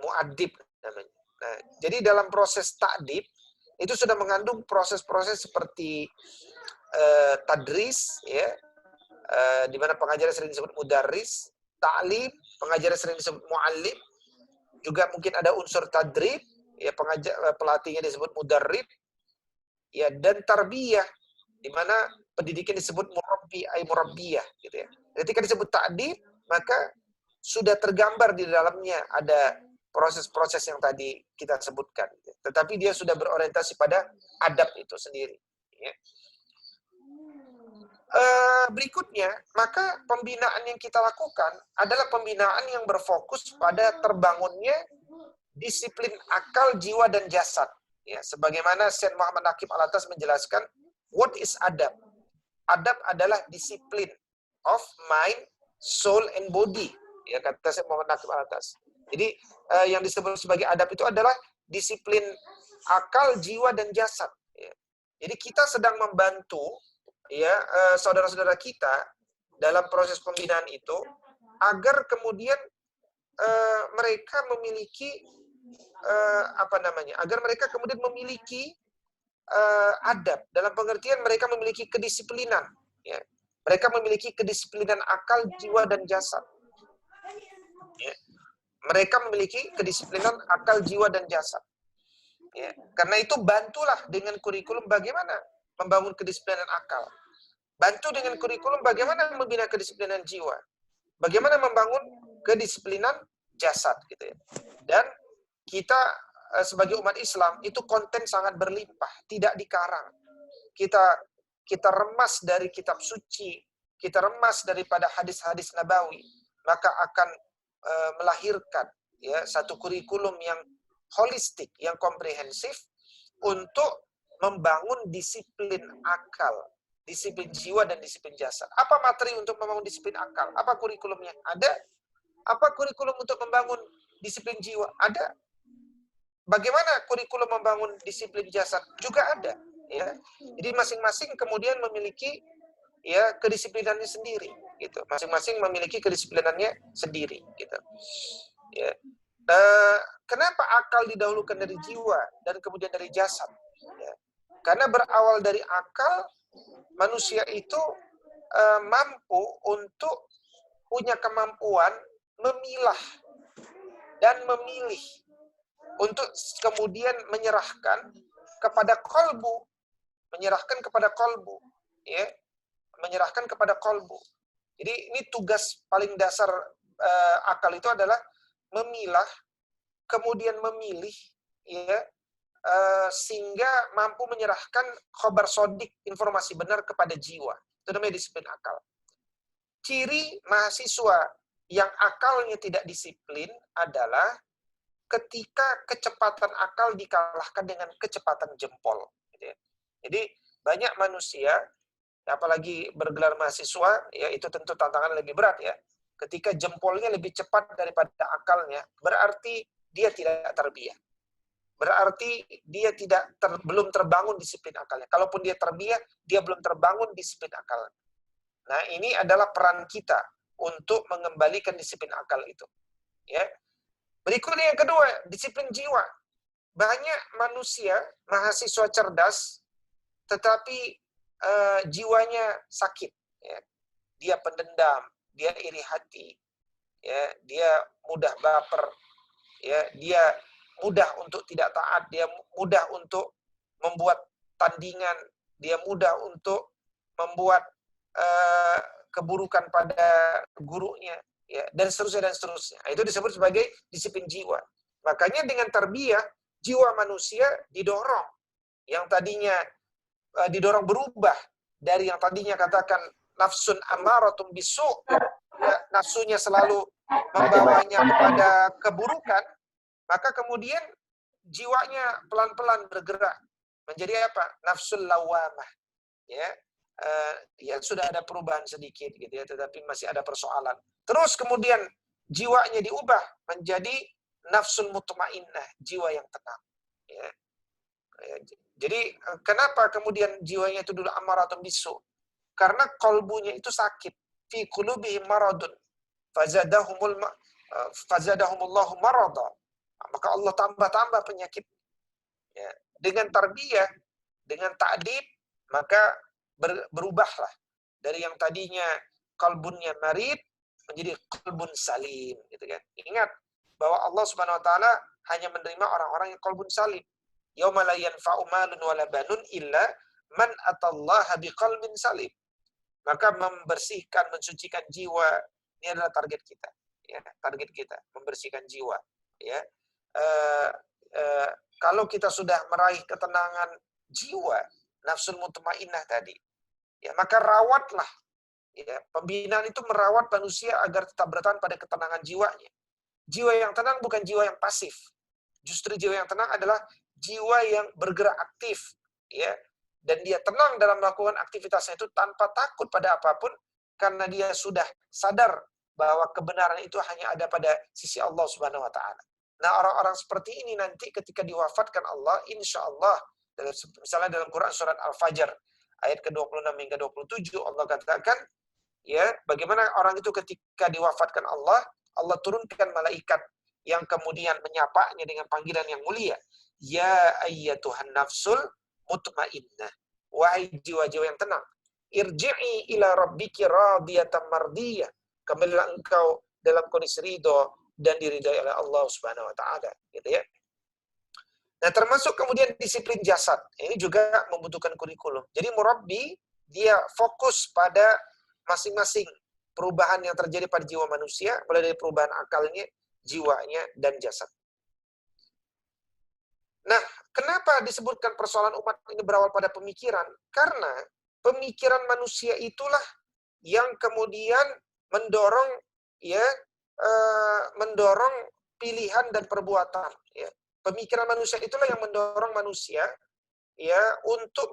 Muaddib namanya. Nah, jadi dalam proses ta'dib itu sudah mengandung proses-proses seperti tadris, ya, di mana pengajaran sering disebut mudarris, ta'lim, pengajaran sering disebut muallim, juga mungkin ada unsur tadrib, ya, pelatihnya disebut mudarrib, ya, dan tarbiyah, di mana pendidikan disebut murabbi ay murabbiyah, gitu ya. Ketika disebut ta'dib, maka sudah tergambar di dalamnya ada proses-proses yang tadi kita sebutkan, tetapi dia sudah berorientasi pada adab itu sendiri. Ya. Berikutnya, maka pembinaan yang kita lakukan adalah pembinaan yang berfokus pada terbangunnya disiplin akal, jiwa, dan jasad. Ya, sebagaimana Syed Muhammad Naqib Al-Attas menjelaskan, what is adab? Adab adalah disiplin of mind, soul, and body. Ya, kata Syed Muhammad Naqib Al-Attas. Jadi, yang disebut sebagai adab itu adalah disiplin akal, jiwa, dan jasad. Ya. Jadi kita sedang membantu, ya, saudara-saudara kita dalam proses pembinaan itu agar kemudian mereka memiliki agar mereka kemudian memiliki adab, dalam pengertian mereka memiliki kedisiplinan, ya. Mereka memiliki kedisiplinan akal, jiwa, dan jasad. Ya. Mereka memiliki kedisiplinan akal, jiwa, dan jasad. Ya. Karena itu bantulah dengan kurikulum bagaimana membangun kedisiplinan akal. Bantu dengan kurikulum bagaimana membina kedisiplinan jiwa. Bagaimana membangun kedisiplinan jasad, gitu ya. Dan kita sebagai umat Islam itu konten sangat berlimpah, tidak dikarang. Kita remas dari kitab suci, kita remas daripada hadis-hadis nabawi, maka akan melahirkan, ya, satu kurikulum yang holistik, yang komprehensif untuk membangun disiplin akal, disiplin jiwa, dan disiplin jasad. Apa materi untuk membangun disiplin akal? Apa kurikulumnya? Ada. Apa kurikulum untuk membangun disiplin jiwa? Ada. Bagaimana kurikulum membangun disiplin jasad? Juga ada. Ya. Jadi masing-masing kemudian memiliki, ya, kedisiplinannya sendiri. Gitu. Masing-masing memiliki kedisiplinannya sendiri. Gitu. Ya. Kenapa akal didahulukan dari jiwa dan kemudian dari jasad? Ya. Karena berawal dari akal, manusia itu mampu untuk punya kemampuan memilah dan memilih untuk kemudian menyerahkan kepada kolbu, ya, menyerahkan kepada kolbu. Jadi ini tugas paling dasar akal itu adalah memilah, kemudian memilih, ya, sehingga mampu menyerahkan khobar sodik, informasi benar kepada jiwa. Itu namanya disiplin akal. Ciri mahasiswa yang akalnya tidak disiplin adalah ketika kecepatan akal dikalahkan dengan kecepatan jempol. Jadi banyak manusia, apalagi bergelar mahasiswa, ya itu tentu tantangan lebih berat ya. Ketika jempolnya lebih cepat daripada akalnya, berarti dia tidak terbiah. Berarti dia belum terbangun disiplin akalnya. Kalaupun dia terbiah, dia belum terbangun disiplin akalnya. Nah, ini adalah peran kita untuk mengembalikan disiplin akal itu. Ya. Berikutnya yang kedua, disiplin jiwa. Banyak manusia, mahasiswa cerdas, tetapi jiwanya sakit. Ya. Dia pendendam, dia iri hati, ya, dia mudah baper, ya, dia mudah untuk tidak taat, dia mudah untuk membuat tandingan, dia mudah untuk membuat keburukan pada gurunya, ya, dan seterusnya. Itu disebut sebagai disiplin jiwa. Makanya dengan tarbiyah, jiwa manusia didorong, yang tadinya didorong berubah dari yang tadinya katakan nafsun ammaratun bisu, ya, nafsunya selalu membawanya kepada keburukan, maka kemudian jiwanya pelan-pelan bergerak menjadi apa? Nafsul lawamah. Ya, ya sudah ada perubahan sedikit gitu ya, tetapi masih ada persoalan. Terus kemudian jiwanya diubah menjadi nafsul mutmainnah, jiwa yang tenang. Ya. Jadi kenapa kemudian jiwanya itu dulu amaratun bisu? Karena kolbunya itu sakit. Fi qulubihim maradun. Fazadahumullahu marada. Maka Allah tambah penyakit. Ya. Dengan tarbiyah, dengan ta'dib, maka berubahlah dari yang tadinya kalbunnya marid menjadi kalbun salim, gitu kan. Ingat bahwa Allah Subhanahu wa taala hanya menerima orang-orang yang kalbun salim. Yauma la yanfa'u malun wala banun illa man atallaha biqalbin salim. Maka membersihkan, mensucikan jiwa, ini adalah target kita. Ya, target kita membersihkan jiwa. Ya, kalau kita sudah meraih ketenangan jiwa, nafsul mutmainnah tadi, ya maka rawatlah. Ya, pembinaan itu merawat manusia agar tetap bertahan pada ketenangan jiwanya. Jiwa yang tenang bukan jiwa yang pasif. Justru jiwa yang tenang adalah jiwa yang bergerak aktif, ya, dan dia tenang dalam melakukan aktivitasnya itu tanpa takut pada apapun, karena dia sudah sadar bahwa kebenaran itu hanya ada pada sisi Allah Subhanahu wa taala. Nah, orang-orang seperti ini nanti ketika diwafatkan Allah, insya Allah, misalnya dalam Quran surat Al-Fajr ayat ke-26 hingga 27, Allah katakan, ya, bagaimana orang itu ketika diwafatkan Allah, Allah turunkan malaikat yang kemudian menyapanya dengan panggilan yang mulia. Ya ayyatuhan nafsul mutmainnah. Wahai jiwa-jiwa yang tenang. Irji'i ila rabbiki radiyatan mardiyah. Kembalilah engkau dalam kondisi ridho dan diridhai oleh Allah Subhanahu wa taala, gitu ya. Nah, termasuk kemudian disiplin jasad. Ini juga membutuhkan kurikulum. Jadi murabbi dia fokus pada masing-masing perubahan yang terjadi pada jiwa manusia, mulai dari perubahan akalnya, jiwanya, dan jasad. Nah, kenapa disebutkan persoalan umat ini berawal pada pemikiran? Karena pemikiran manusia itulah yang kemudian mendorong, ya, mendorong pilihan dan perbuatan. Ya. Pemikiran manusia itulah yang mendorong manusia, ya, untuk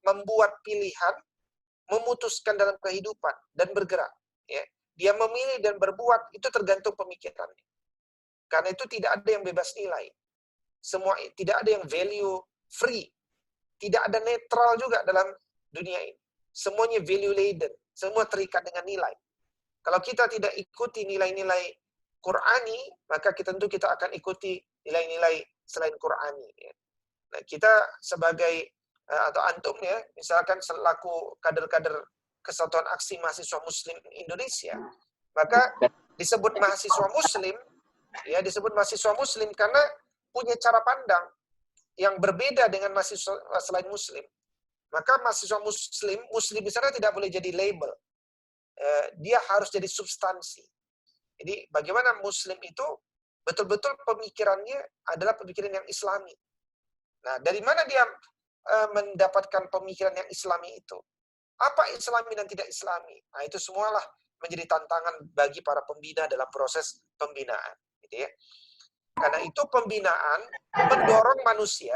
membuat pilihan, memutuskan dalam kehidupan dan bergerak. Ya. Dia memilih dan berbuat itu tergantung pemikirannya. Karena itu tidak ada yang bebas nilai. Semua tidak ada yang value free. Tidak ada netral juga dalam dunia ini. Semuanya value laden. Semua terikat dengan nilai. Kalau kita tidak ikuti nilai-nilai Qur'ani, maka tentu kita akan ikuti nilai-nilai selain Qur'ani. Ya. Nah, kita sebagai atau antum ya, misalkan selaku kader-kader Kesatuan Aksi Mahasiswa Muslim Indonesia, maka disebut mahasiswa Muslim Ya, disebut mahasiswa muslim karena punya cara pandang yang berbeda dengan mahasiswa selain muslim. Maka mahasiswa muslim di sana tidak boleh jadi label. Dia harus jadi substansi. Jadi bagaimana muslim itu betul-betul pemikirannya adalah pemikiran yang islami. Nah, dari mana dia mendapatkan pemikiran yang islami itu? Apa islami dan tidak islami? Nah, itu semualah menjadi tantangan bagi para pembina dalam proses pembinaan. Gitu ya. Karena itu pembinaan mendorong manusia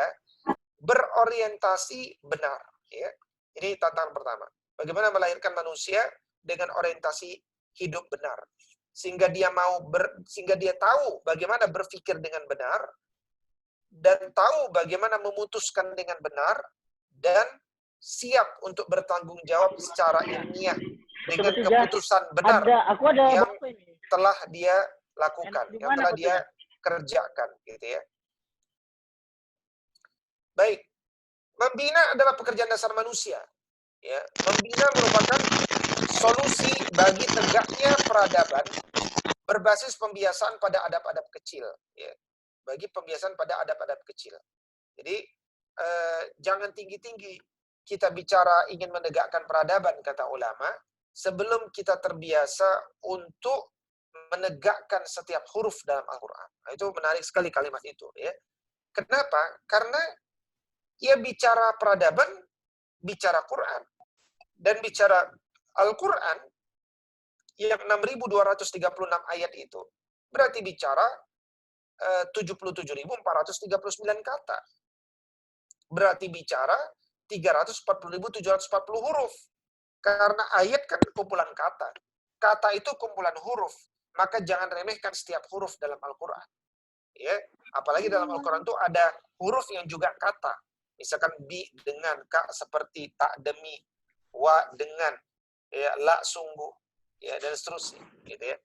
berorientasi benar. Ya. Ini tantangan pertama. Bagaimana melahirkan manusia dengan orientasi hidup benar, sehingga dia sehingga dia tahu bagaimana berpikir dengan benar dan tahu bagaimana memutuskan dengan benar dan siap untuk bertanggung jawab secara ilmiah dengan keputusan benar yang telah dia lakukan, yang telah dia kerjakan, gitu ya. Baik, membina adalah pekerjaan dasar manusia. Ya, membina merupakan solusi bagi tegaknya peradaban berbasis pembiasaan pada adab-adab kecil. Ya, bagi pembiasaan pada adab-adab kecil. Jadi jangan tinggi-tinggi kita bicara ingin menegakkan peradaban, kata ulama, sebelum kita terbiasa untuk menegakkan setiap huruf dalam Al-Quran. Nah, itu menarik sekali kalimat itu. Ya. Kenapa? Karena ia bicara peradaban, bicara Quran. Dan bicara Al-Quran, yang 6.236 ayat itu, berarti bicara 77.439 kata. Berarti bicara 340.740 huruf. Karena ayat kan kumpulan kata. Kata itu kumpulan huruf. Maka jangan remehkan setiap huruf dalam Al-Quran. Ya, apalagi dalam Al-Quran itu ada huruf yang juga kata. Misalkan bi dengan, ka seperti, tak demi, wa dengan, ya, la sungguh, ya, dan seterusnya, gitu ya.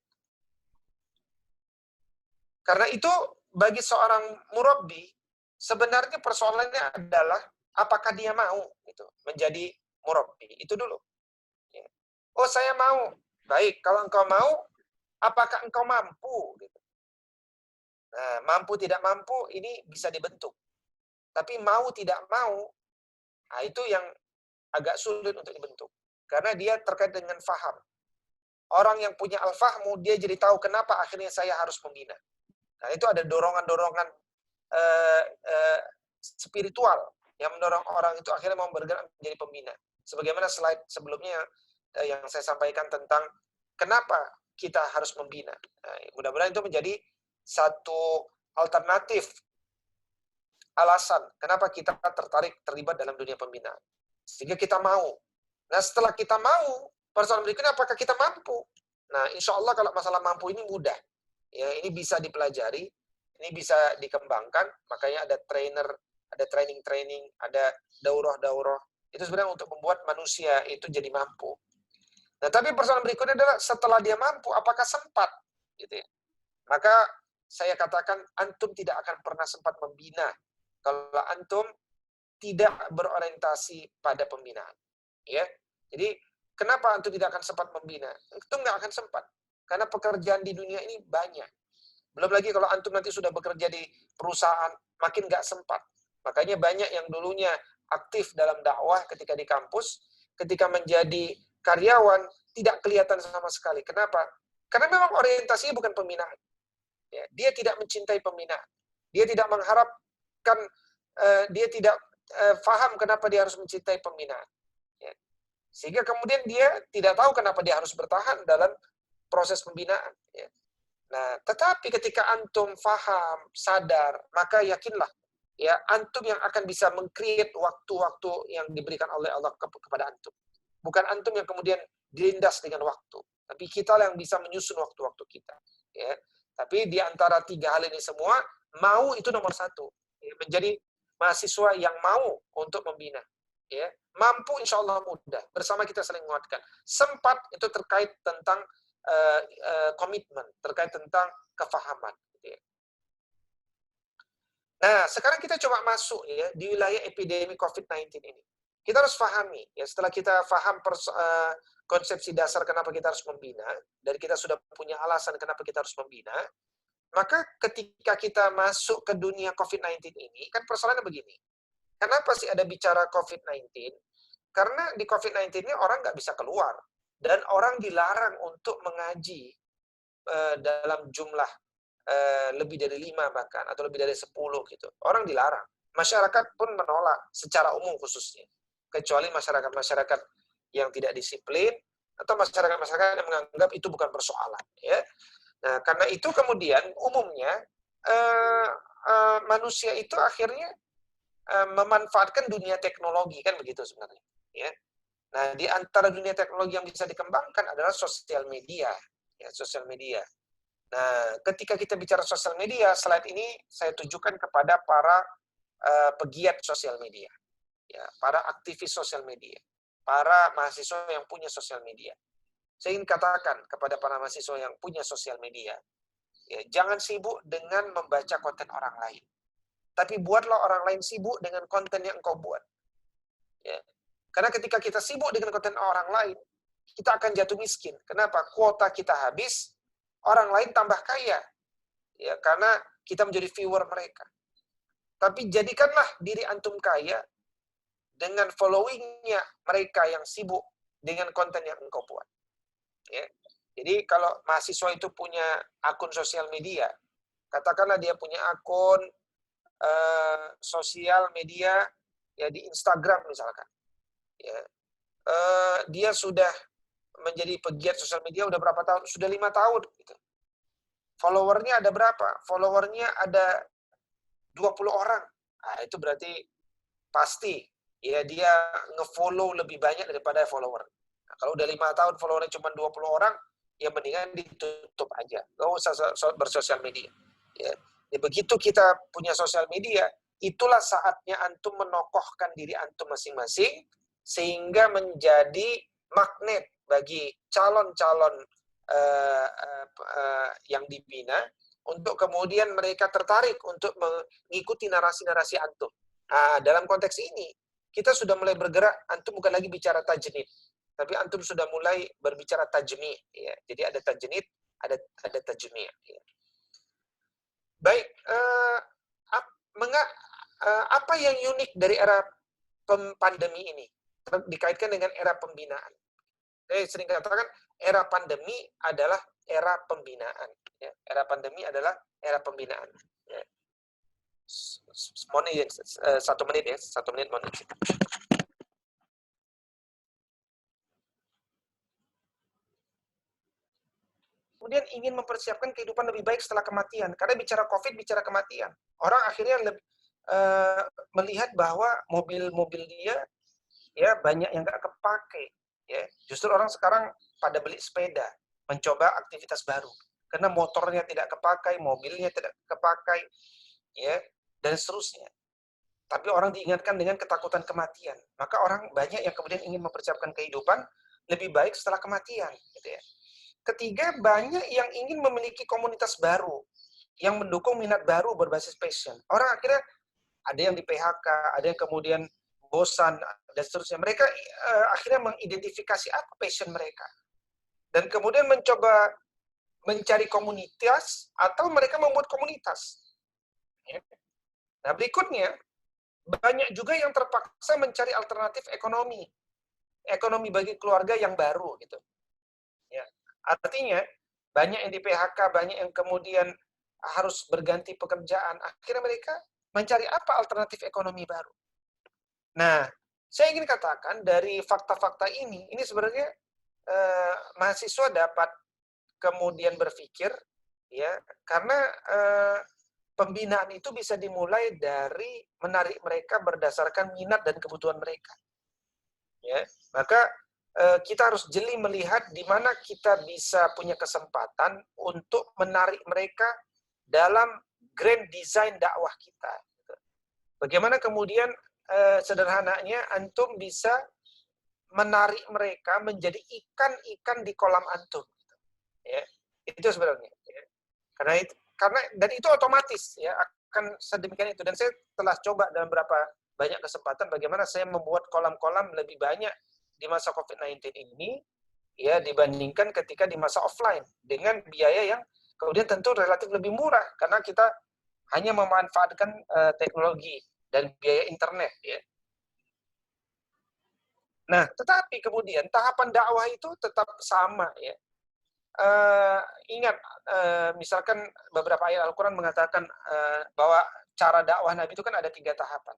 Karena itu bagi seorang murabbi sebenarnya persoalannya adalah apakah dia mau gitu menjadi murabbi. Itu dulu. Ya. Oh, saya mau. Baik, kalau engkau mau, apakah engkau mampu gitu. Nah, mampu tidak mampu ini bisa dibentuk. Tapi mau tidak mau, nah itu yang agak sulit untuk dibentuk. Karena dia terkait dengan faham. Orang yang punya al-fahmu, dia jadi tahu kenapa akhirnya saya harus membina. Nah, itu ada dorongan-dorongan spiritual yang mendorong orang itu akhirnya mau bergerak menjadi pembina. Sebagaimana slide sebelumnya yang saya sampaikan tentang kenapa kita harus membina. Nah, mudah-mudahan itu menjadi satu alternatif alasan kenapa kita terlibat dalam dunia pembinaan. Sehingga kita mau. Nah, setelah kita mau, persoalan berikutnya apakah kita mampu? Nah, insya Allah kalau masalah mampu ini mudah. Ya, ini bisa dipelajari, ini bisa dikembangkan, makanya ada trainer, ada training-training, ada daurah-daurah. Itu sebenarnya untuk membuat manusia itu jadi mampu. Nah, tapi persoalan berikutnya adalah setelah dia mampu, apakah sempat? Gitu ya. Maka saya katakan, antum tidak akan pernah sempat membina kalau antum tidak berorientasi pada pembinaan. Ya, jadi kenapa antum tidak akan sempat membina? Itu nggak akan sempat. Karena pekerjaan di dunia ini banyak. Belum lagi kalau antum nanti sudah bekerja di perusahaan, makin nggak sempat. Makanya banyak yang dulunya aktif dalam dakwah ketika di kampus, ketika menjadi karyawan, tidak kelihatan sama sekali. Kenapa? Karena memang orientasinya bukan pembinaan. Ya, dia tidak mencintai pembinaan. Dia tidak mengharapkan, dia tidak paham kenapa dia harus mencintai pembinaan. Ya. Sehingga kemudian dia tidak tahu kenapa dia harus bertahan dalam proses pembinaan. Ya. Nah, tetapi ketika antum faham, sadar, maka yakinlah, ya, antum yang akan bisa meng-create waktu-waktu yang diberikan oleh Allah kepada antum. Bukan antum yang kemudian dilindas dengan waktu, tapi kita yang bisa menyusun waktu-waktu kita. Ya. Tapi di antara tiga hal ini semua, mau itu nomor satu. Ya, menjadi mahasiswa yang mau untuk membina. Ya. Mampu insya Allah mudah. Bersama kita saling menguatkan. Sempat itu terkait tentang komitmen, terkait tentang kefahaman. Gitu ya. Nah, sekarang kita coba masuk ya di wilayah epidemi COVID-19 ini. Kita harus pahami, ya, setelah kita paham konsepsi dasar kenapa kita harus membina, dan kita sudah punya alasan kenapa kita harus membina, Maka ketika kita masuk ke dunia COVID-19 ini, kan persoalannya begini. Kenapa sih ada bicara COVID-19? Karena di COVID-19 ini orang nggak bisa keluar. Dan orang dilarang untuk mengaji dalam jumlah lebih dari 5 bahkan, atau lebih dari 10 gitu. Orang dilarang. Masyarakat pun menolak secara umum khususnya. Kecuali masyarakat-masyarakat yang tidak disiplin, atau masyarakat-masyarakat yang menganggap itu bukan persoalan. Ya. Nah, karena itu kemudian umumnya manusia itu akhirnya memanfaatkan dunia teknologi, kan begitu sebenarnya. Ya. Nah, di antara dunia teknologi yang bisa dikembangkan adalah sosial media. Ya, sosial media. Nah, ketika kita bicara sosial media, slide ini saya tujukan kepada para pegiat sosial media, ya, para aktivis sosial media, para mahasiswa yang punya sosial media. Saya ingin katakan kepada para mahasiswa yang punya sosial media, ya, jangan sibuk dengan membaca konten orang lain, tapi buatlah orang lain sibuk dengan konten yang engkau buat. Ya. Karena ketika kita sibuk dengan konten orang lain, kita akan jatuh miskin. Kenapa? Kuota kita habis, orang lain tambah kaya. Ya, karena kita menjadi viewer mereka. Tapi jadikanlah diri antum kaya dengan followingnya mereka yang sibuk dengan konten yang engkau buat. Ya. Jadi kalau mahasiswa itu punya akun sosial media, katakanlah dia punya akun sosial media ya di Instagram misalkan. Ya. Dia sudah menjadi pegiat sosial media udah berapa tahun? Sudah 5 tahun. Gitu. Followernya ada berapa? Followernya ada 20 orang. Nah, itu berarti pasti ya dia nge-follow lebih banyak daripada follower. Nah, kalau udah 5 tahun followernya cuma 20 orang, ya mendingan ditutup aja. Nggak usah bersosial media. Ya. Ya, begitu kita punya sosial media, itulah saatnya antum menokohkan diri antum masing-masing, sehingga menjadi magnet bagi calon-calon yang dibina, untuk kemudian mereka tertarik untuk mengikuti narasi-narasi antum. Nah, dalam konteks ini, kita sudah mulai bergerak, antum bukan lagi bicara tajnid, tapi antum sudah mulai berbicara tajmi'. Ya. Jadi ada tajnid, ada tajmi'. Ya. Baik, apa yang unik dari era pandemi ini dikaitkan dengan era pembinaan? Saya sering katakan era pandemi adalah era pembinaan. Ya. Era pandemi adalah era pembinaan. Ya. 1 menit ya, 1 menit mohon izin. Kemudian ingin mempersiapkan kehidupan lebih baik setelah kematian. Karena bicara COVID, bicara kematian. Orang akhirnya melihat bahwa mobil-mobil dia ya banyak yang nggak kepake. Ya, justru orang sekarang pada beli sepeda, mencoba aktivitas baru. Karena motornya tidak kepakai, mobilnya tidak kepakai, ya, dan seterusnya. Tapi orang diingatkan dengan ketakutan kematian. Maka orang banyak yang kemudian ingin mempersiapkan kehidupan lebih baik setelah kematian. Gitu ya. Ketiga, banyak yang ingin memiliki komunitas baru, yang mendukung minat baru berbasis passion. Orang akhirnya ada yang di PHK, ada yang kemudian bosan, dan seterusnya. Mereka akhirnya mengidentifikasi apa passion mereka. Dan kemudian mencoba mencari komunitas, atau mereka membuat komunitas. Nah, berikutnya, banyak juga yang terpaksa mencari alternatif ekonomi. Ekonomi bagi keluarga yang baru. Gitu. Ya. Artinya, banyak yang di PHK, banyak yang kemudian harus berganti pekerjaan. Akhirnya mereka mencari apa alternatif ekonomi baru. Nah, saya ingin katakan dari fakta-fakta ini sebenarnya mahasiswa dapat kemudian berpikir, ya, karena pembinaan itu bisa dimulai dari menarik mereka berdasarkan minat dan kebutuhan mereka. Ya, maka kita harus jeli melihat di mana kita bisa punya kesempatan untuk menarik mereka dalam grand design dakwah kita. Bagaimana kemudian sederhananya antum bisa menarik mereka menjadi ikan-ikan di kolam antum. Ya, itu sebenarnya. Ya. Karena itu otomatis ya akan sedemikian itu. Dan saya telah coba dalam beberapa banyak kesempatan bagaimana saya membuat kolam-kolam lebih banyak di masa COVID-19 ini ya dibandingkan ketika di masa offline dengan biaya yang kemudian tentu relatif lebih murah karena kita hanya memanfaatkan teknologi dan biaya internet ya. Nah, tetapi kemudian tahapan dakwah itu tetap sama ya. Ingat, misalkan beberapa ayat Al-Quran mengatakan bahwa cara dakwah Nabi itu kan ada 3 tahapan.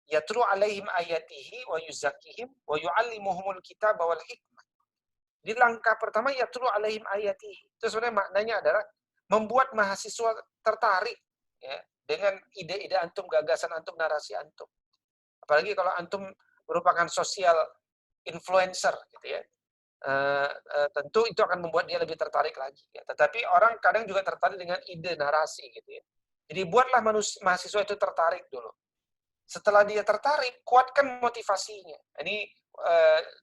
Yatlu alaihim ayatihi wa yuzakkihim wa yu'allimuhumul kitaba wal hikmah. Di langkah pertama yatlu alaihim ayatihi. Itu sebenarnya maknanya adalah membuat mahasiswa tertarik ya, dengan ide-ide antum, gagasan antum, narasi antum. Apalagi kalau antum merupakan sosial influencer gitu ya. Tentu itu akan membuat dia lebih tertarik lagi. Ya. Tetapi orang kadang juga tertarik dengan ide narasi gitu ya. Jadi buatlah mahasiswa itu tertarik dulu. Setelah dia tertarik, kuatkan motivasinya. Ini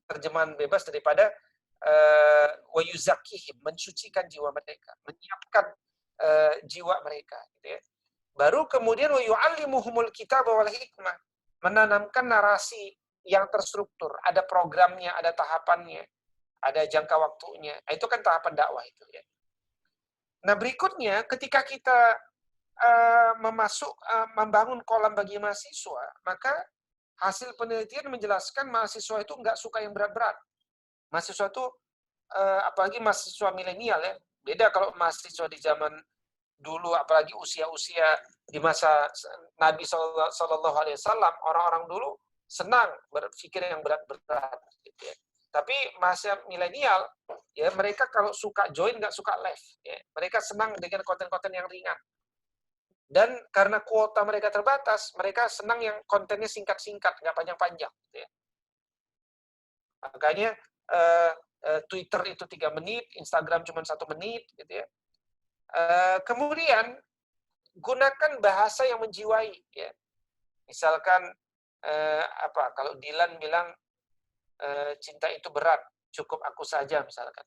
terjemahan bebas daripada wa yuzakkihim, mensucikan jiwa mereka, menyiapkan jiwa mereka. Gitu ya. Baru kemudian wa yu'allimuhumul kitaba wal hikmah, menanamkan narasi yang terstruktur, ada programnya, ada tahapannya, ada jangka waktunya. Itu kan tahapan dakwah itu ya. Nah berikutnya ketika kita membangun kolam bagi mahasiswa, maka hasil penelitian menjelaskan mahasiswa itu nggak suka yang berat-berat. Mahasiswa itu apalagi mahasiswa milenial ya, beda kalau mahasiswa di zaman dulu, apalagi usia-usia di masa Nabi Shallallahu Alaihi Wasallam, orang-orang dulu senang berpikir yang berat-berat. Gitu ya. Tapi masa milenial, ya mereka kalau suka join nggak suka left. Ya. Mereka senang dengan konten-konten yang ringan. Dan karena kuota mereka terbatas, mereka senang yang kontennya singkat-singkat, nggak panjang-panjang. Gitu ya. Makanya Twitter itu 3 menit, Instagram cuma 1 menit, gitu ya. Kemudian gunakan bahasa yang menjiwai, ya. Misalkan kalau Dylan bilang cinta itu berat, cukup aku saja misalkan.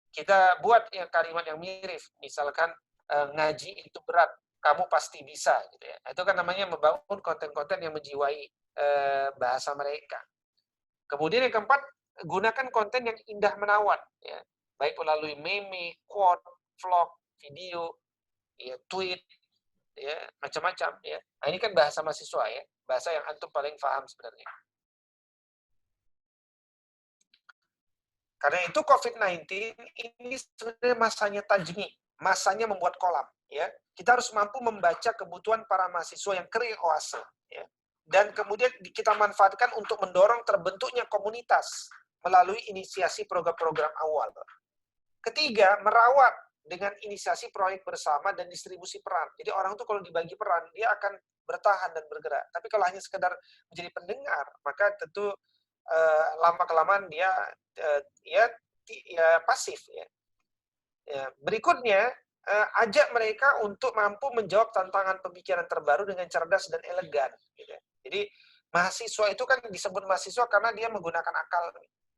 Kita buat ya kalimat yang mirip, misalkan ngaji itu berat, kamu pasti bisa, gitu ya. Itu kan namanya membangun konten-konten yang menjiwai bahasa mereka. Kemudian yang keempat, gunakan konten yang indah menawan, ya. Baik melalui meme, quote, vlog, video, ya, tweet, ya, macam-macam, ya. Nah, ini kan bahasa mahasiswa ya, bahasa yang antum paling paham sebenarnya. Karena itu COVID-19 ini sebenarnya masanya tajmi, masanya membuat kolam, ya. Kita harus mampu membaca kebutuhan para mahasiswa yang kering oase, ya. Dan kemudian kita manfaatkan untuk mendorong terbentuknya komunitas melalui inisiasi program-program awal. Ketiga, merawat dengan inisiasi proyek bersama dan distribusi peran. Jadi orang tuh kalau dibagi peran, dia akan bertahan dan bergerak. Tapi kalau hanya sekedar menjadi pendengar, maka tentu lama-kelamaan dia pasif. Ya. Berikutnya, ajak mereka untuk mampu menjawab tantangan pemikiran terbaru dengan cerdas dan elegan. Gitu. Jadi mahasiswa itu kan disebut mahasiswa karena dia menggunakan akal.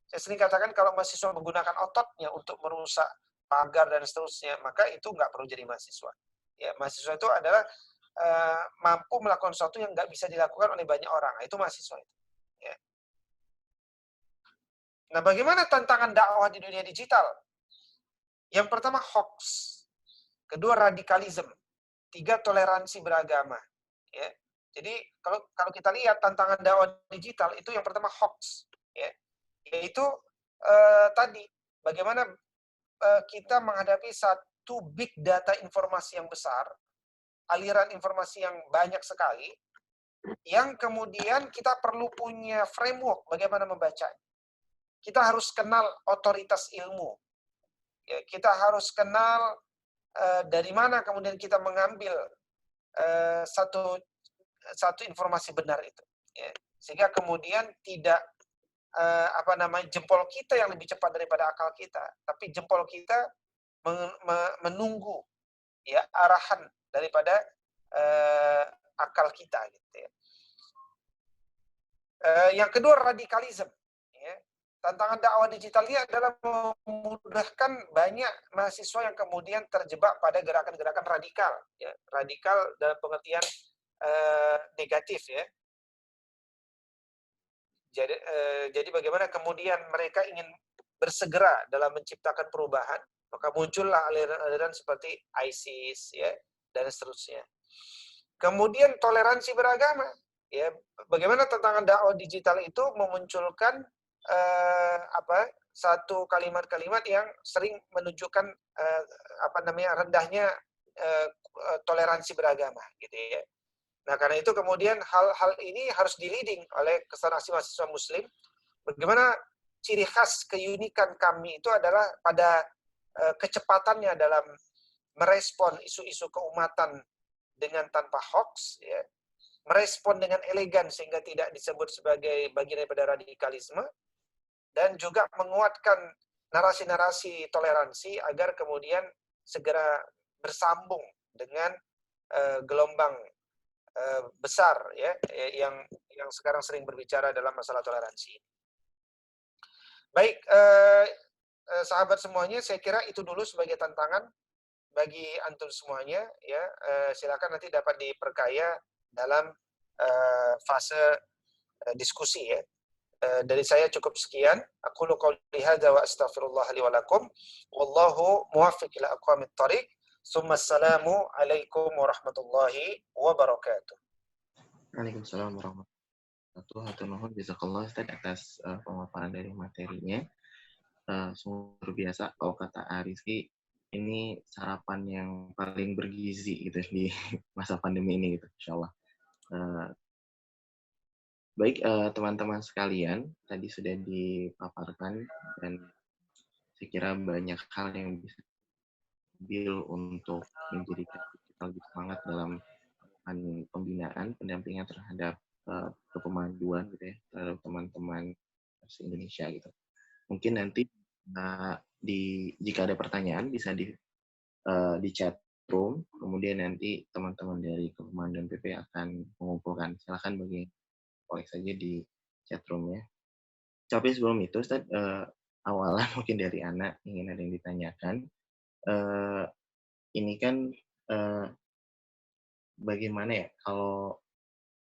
Saya sering katakan kalau mahasiswa menggunakan ototnya untuk merusak pagar dan seterusnya, maka itu nggak perlu jadi mahasiswa. Ya, mahasiswa itu adalah mampu melakukan sesuatu yang nggak bisa dilakukan oleh banyak orang. Itu mahasiswa itu. Ya. Nah, bagaimana tantangan dakwah di dunia digital? Yang pertama hoax, kedua radikalisme, 3 toleransi beragama. Ya. Jadi kalau kita lihat tantangan dakwah digital itu yang pertama hoax, ya. Yaitu tadi bagaimana kita menghadapi satu big data informasi yang besar, aliran informasi yang banyak sekali, yang kemudian kita perlu punya framework bagaimana membacanya. Kita harus kenal otoritas ilmu. Ya, kita harus kenal dari mana kemudian kita mengambil satu informasi benar itu. Ya. Sehingga kemudian tidak jempol kita yang lebih cepat daripada akal kita, tapi jempol kita menunggu ya arahan daripada akal kita gitu ya. Yang kedua radikalisme. Ya. Tantangan dakwah digital ini adalah memudahkan banyak mahasiswa yang kemudian terjebak pada gerakan-gerakan radikal, ya. Radikal dalam pengertian negatif ya. Jadi bagaimana kemudian mereka ingin bersegera dalam menciptakan perubahan, Maka muncullah aliran-aliran seperti ISIS, ya, dan seterusnya. Kemudian toleransi beragama, ya, bagaimana tantangan dakwah digital itu memunculkan satu kalimat-kalimat yang sering menunjukkan rendahnya toleransi beragama, gitu ya. Nah, karena itu kemudian hal-hal ini harus di-leading oleh kestaraan mahasiswa Muslim. Bagaimana ciri khas keunikan kami itu adalah pada kecepatannya dalam merespon isu-isu keumatan dengan tanpa hoax, ya, merespon dengan elegan sehingga tidak disebut sebagai bagian daripada radikalisme, dan juga menguatkan narasi-narasi toleransi agar kemudian segera bersambung dengan gelombang besar, ya, yang sekarang sering berbicara dalam masalah toleransi. Baik, sahabat semuanya, saya kira itu dulu sebagai tantangan bagi antum semuanya, ya. Silakan nanti dapat diperkaya dalam fase diskusi, ya. Dari saya cukup sekian. Aku qouli hadza wa astaghfirullah li wa lakum. Wallahu muwaffiq ila aqwamit thoriq. Assalamu alaikum warahmatullahi wabarakatuh. Waalaikumsalam warahmatullahi wabarakatuh. Hatur nuhun jazakallah Ustaz atas pemaparan dari materinya. Sungguh luar biasa kalau kata Rizky, ini sarapan yang paling bergizi gitu di masa pandemi ini gitu, insyaallah. Baik, teman-teman sekalian, tadi sudah dipaparkan dan saya kira banyak hal yang bisa diambil untuk menjadikan kita lebih semangat dalam pembinaan, pendampingan terhadap kepemanduan gitu ya, terhadap teman-teman se-Indonesia gitu. Mungkin nanti jika ada pertanyaan bisa di chat room, kemudian nanti teman-teman dari Kepemanduan PP akan mengumpulkan. Silakan bagi kolek saja di chat room ya. Tapi sebelum itu, Ustaz, awalan mungkin dari Ana ingin ada yang ditanyakan. Ini kan bagaimana ya kalau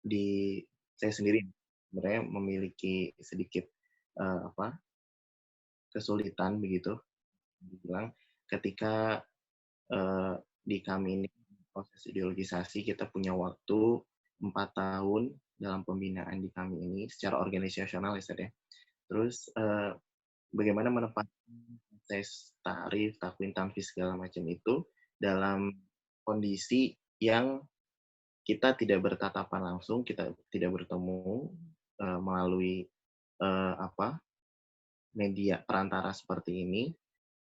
di saya sendiri sebenarnya memiliki sedikit kesulitan begitu, dibilang ketika di kami ini proses ideologisasi kita punya waktu 4 tahun dalam pembinaan di kami ini secara organisasional ya. Terus bagaimana menempatkan proses tarif, takwin, tanfis segala macam itu dalam kondisi yang kita tidak bertatapan langsung, kita tidak bertemu melalui media perantara seperti ini,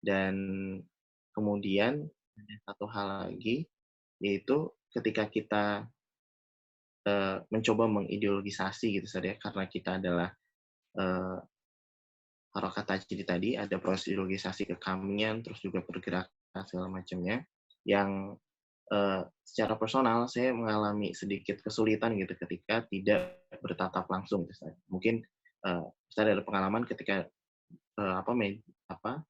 dan kemudian ada satu hal lagi, yaitu ketika kita mencoba mengideologisasi gitu saja, karena kita adalah harokat tajdi tadi, ada proses ideologisasi kekamian, terus juga pergerakan segala macamnya, yang secara personal saya mengalami sedikit kesulitan gitu ketika tidak bertatap langsung gitu. Mungkin saya ada pengalaman ketika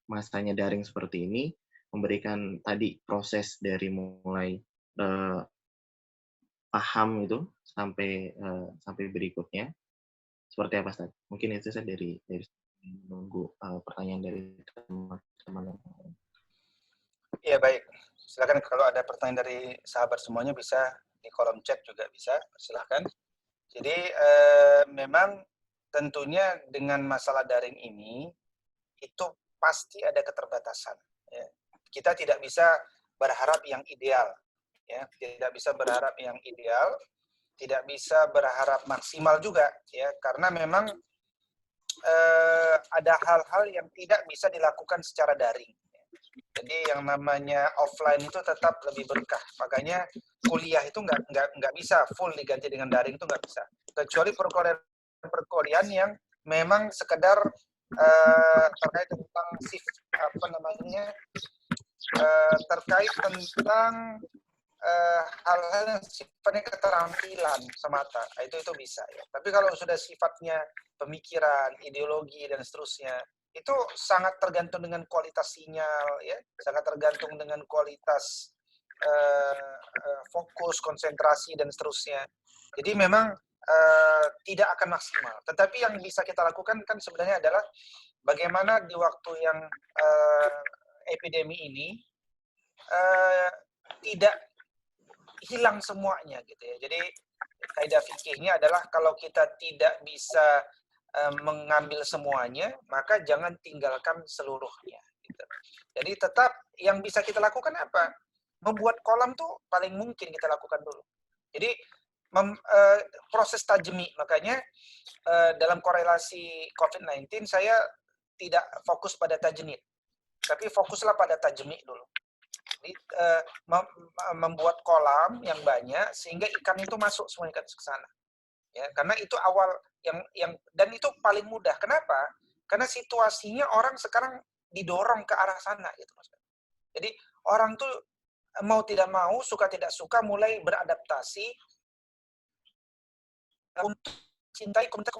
masanya daring seperti ini memberikan tadi proses dari mulai paham itu sampai berikutnya seperti apa, Ustaz? Mungkin itu saya dari menunggu pertanyaan dari teman-teman. Ya, baik. Silakan kalau ada pertanyaan dari sahabat semuanya bisa di kolom chat juga bisa, silahkan. Jadi memang tentunya dengan masalah daring ini itu pasti ada keterbatasan. Ya. Kita tidak bisa berharap yang ideal, ya, tidak bisa berharap yang ideal, tidak bisa berharap maksimal juga, ya, karena memang ada hal-hal yang tidak bisa dilakukan secara daring. Jadi yang namanya offline itu tetap lebih berkah. Makanya kuliah itu nggak bisa full diganti dengan daring, itu nggak bisa. Kecuali perkuliahan yang memang sekedar terkait tentang terkait tentang hal-hal yang sifatnya keterampilan semata, itu bisa ya. Tapi kalau sudah sifatnya pemikiran, ideologi dan seterusnya, itu sangat tergantung dengan kualitas sinyal, ya, sangat tergantung dengan kualitas fokus, konsentrasi dan seterusnya. Jadi memang tidak akan maksimal. Tetapi yang bisa kita lakukan kan sebenarnya adalah bagaimana di waktu yang epidemi ini tidak hilang semuanya gitu ya. Jadi kaidah fikihnya adalah kalau kita tidak bisa mengambil semuanya, maka jangan tinggalkan seluruhnya. Gitu. Jadi tetap yang bisa kita lakukan apa? Membuat kolam tuh paling mungkin kita lakukan dulu. Jadi proses tajmi, makanya dalam korelasi COVID-19 saya tidak fokus pada tajnid, tapi fokuslah pada tajmi dulu. Jadi, membuat kolam yang banyak sehingga ikan itu masuk semua ikan ke sana. Ya, karena itu awal yang dan itu paling mudah. Kenapa? Karena situasinya orang sekarang didorong ke arah sana gitu Mas. Jadi orang tuh mau tidak mau, suka tidak suka mulai beradaptasi untuk cintai komunitas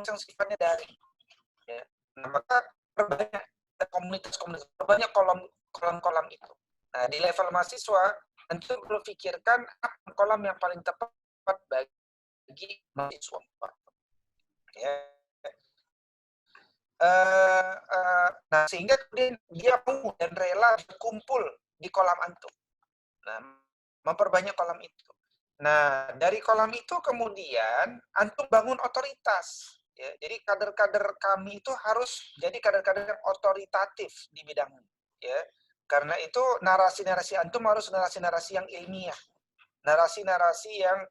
yang sifatnya daring. Ya. Nah, maka perbanyak komunitas-komunitas, perbanyak kolam-kolam itu. Nah, di level mahasiswa, tentu perlu pikirkan apa kolam yang paling tepat bagi mahasiswa. Ya. Nah, sehingga kemudian dia mau dan rela berkumpul di kolam antum. Nah, memperbanyak kolam itu. Nah, dari kolam itu kemudian antum bangun otoritas. Ya, jadi kader-kader kami itu harus jadi kader-kader yang otoritatif di bidangnya. Ya, karena itu narasi-narasi antum harus narasi-narasi yang ilmiah, narasi-narasi yang